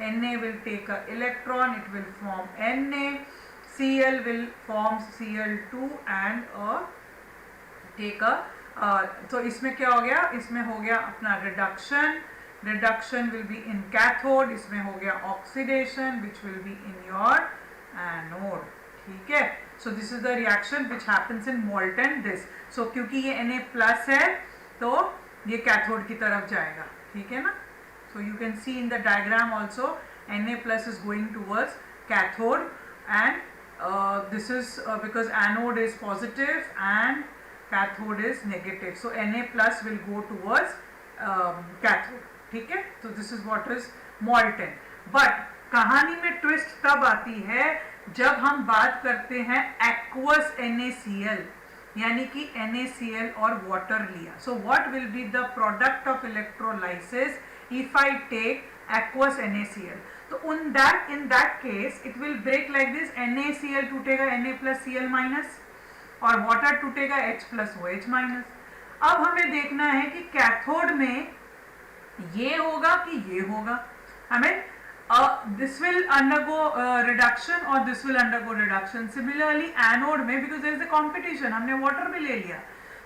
Na will take a electron, it will form Na, Cl will form Cl2 and take a तो इसमें क्या हो गया? इसमें हो गया अपना reduction. Reduction will be in cathode, इसमें हो गया oxidation which will be in your anode. ठीक है, so this is the reaction which happens in molten this. So क्योंकि ये Na plus है तो ये cathode की तरफ जाएगा, ठीक है ना. So you can see in the diagram also Na plus is going towards cathode and this is because anode is positive and cathode is negative. So Na plus will go towards cathode. ठीक है, तो this is what is molten. But कहानी में twist तब आती है जब हम बात करते हैं aqueous NaCl, यानी कि NaCl और वाटर लिया. So what will be the product of electrolysis if I take aqueous NaCl? तो in that case it will break like this. NaCl टूटेगा Na plus Cl minus और वाटर टूटेगा H plus OH minus. अब हमें देखना है कि cathode में ये होगा कि ये होगा. हमें this will undergo reduction or this will undergo reduction. Similarly anode में because there is a competition, हमने वाटर भी ले लिया,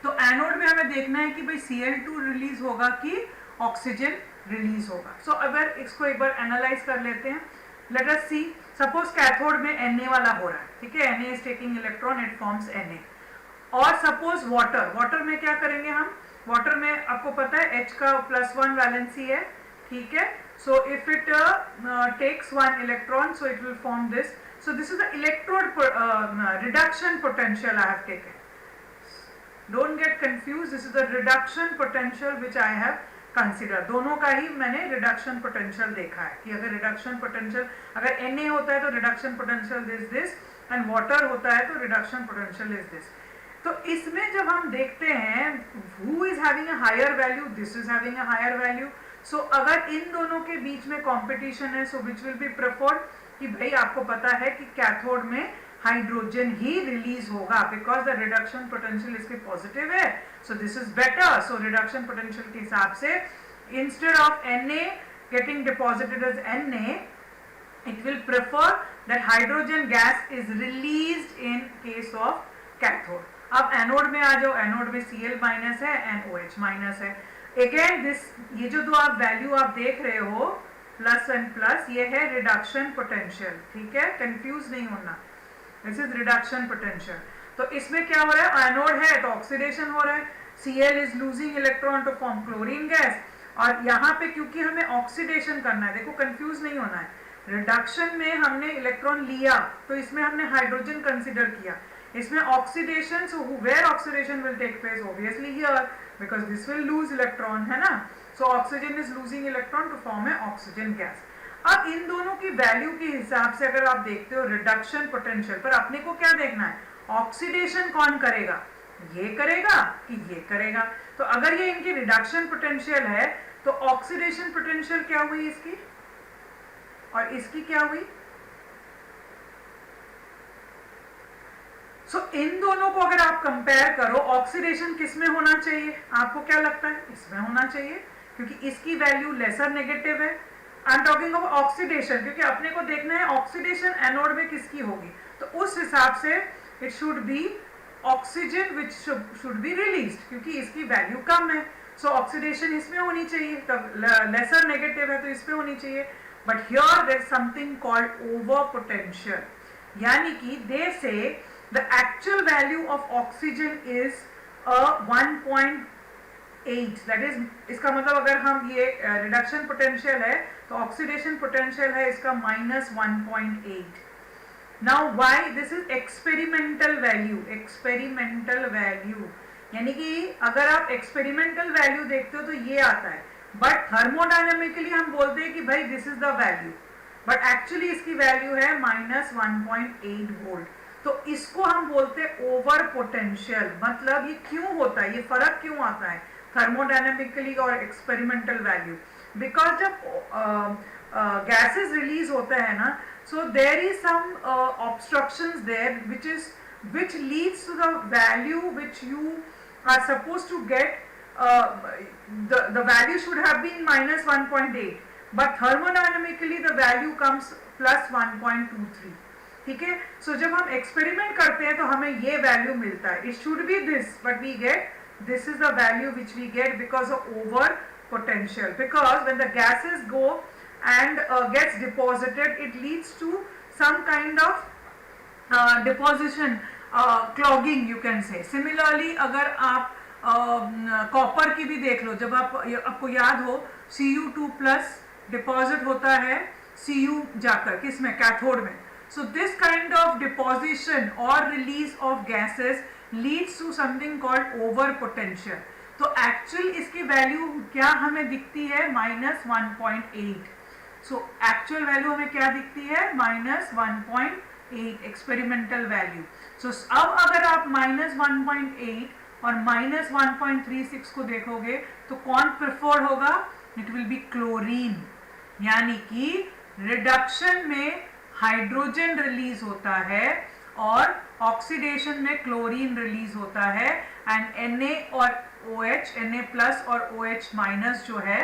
तो एनोड में हमें देखना है कि भाई Cl2 रिलीज होगा कि ऑक्सीजन रिलीज होगा. सो अगर इसको एक बार एनालाइज कर लेते हैं. लेट अस सी, सपोज कैथोड में Na वाला हो रहा है, ठीक है, Na is taking electron, it forms Na. और सपोज वाटर में क्या करेंगे हम? वाटर में आपको पता है H का +1 वैलेंसी है, ठीक है. So if it takes 1 electron, so it will form this. So this is the electrode reduction potential I have taken. Don't get confuse, this is the reduction potential which I have consider. दोनों का ही मैंने reduction potential देखा है कि अगर reduction potential अगर Na होता है तो reduction potential is this and water होता है तो रिडक्शन पोटेंशियल इज दिस. तो इसमें जब हम देखते हैं who is having a higher value, this is having a higher value. So अगर इन दोनों के बीच में कंपटीशन है, so which will be preferred? कि भाई आपको पता है कि कैथोड में हाइड्रोजन ही रिलीज होगा बिकॉज द रिडक्शन पोटेंशियल इसके पॉजिटिव है. So this is better. So reduction potential के हिसाब से instead of Na getting deposited as Na, it will prefer that hydrogen gas is released in case of cathode. अब anode में आ जाओ. Anode में Cl minus है, NOH minus है. Again this, ये जो दो आप वैल्यू आप देख रहे हो प्लस एंड प्लस, ये है रिडक्शन पोटेंशियल. ठीक है, कंफ्यूज नहीं होना. This is reduction potential. तो इसमें क्या हो रहा है, एनोड है तो ऑक्सीडेशन हो रहा है. Cl is losing electron to form chlorine gas. और यहाँ पे क्योंकि हमें ऑक्सीडेशन करना है, देखो कंफ्यूज नहीं होना है. रिडक्शन में हमने इलेक्ट्रॉन लिया तो इसमें हमने हाइड्रोजन कंसीडर किया. इसमें oxidation, so where oxidation will take place, obviously here, because this will lose electron, है ना. So oxygen is losing electron to form a oxygen gas. अब इन दोनों की वैल्यू के हिसाब से अगर आप देखते हो रिडक्शन पोटेंशियल पर, अपने को क्या देखना है, ऑक्सीडेशन कौन करेगा, ये करेगा कि ये करेगा. तो अगर ये इनकी रिडक्शन पोटेंशियल है तो ऑक्सीडेशन पोटेंशियल क्या हुई इसकी और इसकी क्या हुई. सो इन दोनों को अगर आप कंपेयर करो, ऑक्सीडेशन किस में होना चाहिए, आपको क्या लगता है, इसमें होना चाहिए क्योंकि इसकी वैल्यू लेसर नेगेटिव है. I am talking of oxidation क्योंकि अपने को देखना है ऑक्सीडेशन एनोड में किसकी होगी. तो उस हिसाब से it should B oxygen which should be released क्योंकि इसकी वैल्यू कम है. सो ऑक्सीडेशन इसमें होनी चाहिए, तब लेसर नेगेटिव है तो इसमें होनी चाहिए. But here there is something called over potential, यानी कि they say the actual value of oxygen is 1.8. That is, इसका मतलब अगर हम ये रिडक्शन पोटेंशियल है तो ऑक्सीडेशन पोटेंशियल है इसका -1.8. Now why this is experimental value. Experimental value यानी कि अगर आप एक्सपेरिमेंटल वैल्यू देखते हो तो ये आता है, बट थर्मोडायनेमिकली हम बोलते हैं कि भाई this is the value, but actually इसकी वैल्यू है -1.8 वोल्ट. तो इसको हम बोलते हैं ओवर पोटेंशियल. मतलब ये क्यों होता है, ये फर्क क्यों आता है थर्मोडायनेमिकली और एक्सपेरिमेंटल वैल्यू, बिकॉज जब गैसेस रिलीज होता है ना, so there is some obstructions there which leads to the value which you are supposed to get. The value should have been -1.8, but thermodynamically the value comes +1.23. ठीक है. सो जब हम experiment करते हैं तो हमें ये वैल्यू मिलता है. It should be this, but we get this is the value which we get because of over potential, because when the gases go and gets deposited, it leads to some kind of deposition, clogging you can say. Similarly अगर आप copper की भी देख लो, जब आपको याद हो Cu2+ deposit होता है Cu जाकर किसमें, कैथोड में. So this kind of deposition or release of gases leads to something called over potential. तो एक्चुअल इसकी वैल्यू क्या हमें दिखती है, -1.8. सो एक्चुअल वैल्यू हमें क्या दिखती है, -1.8 एक्सपेरिमेंटल वैल्यू. सो अब अगर आप -1.8 और -1.36 को देखोगे तो कौन प्रेफर्ड होगा, इट विल बी क्लोरीन. यानी कि रिडक्शन में हाइड्रोजन रिलीज होता है और ऑक्सीडेशन में क्लोरीन रिलीज होता है. एंड Na और OH, Na+ और OH- जो है,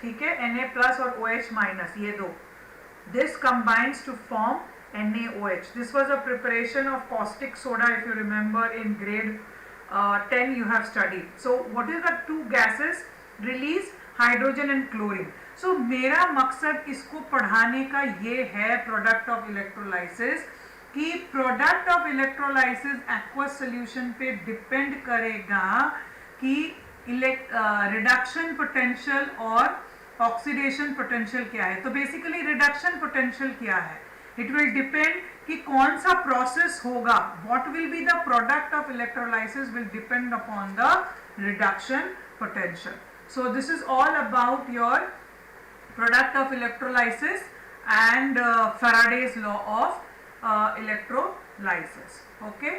ठीक है, Na+ और OH-, ये दो, this combines to form NaOH. This was a preparation of caustic soda, if you remember in grade 10 you have studied. So what is the two gases release, hydrogen and chlorine. So मेरा मकसद इसको पढ़ाने का ये है, product of electrolysis, कि product of electrolysis aqueous solution पे depend करेगा कि रिडक्शन पोटेंशियल और ऑक्सीडेशन पोटेंशियल क्या है. तो बेसिकली रिडक्शन पोटेंशियल क्या है, इट विल डिपेंड कि कौन सा प्रोसेस होगा, what will be the product of electrolysis will depend upon the reduction potential. So this is all about your product of electrolysis and Faraday's law of electrolysis. Okay.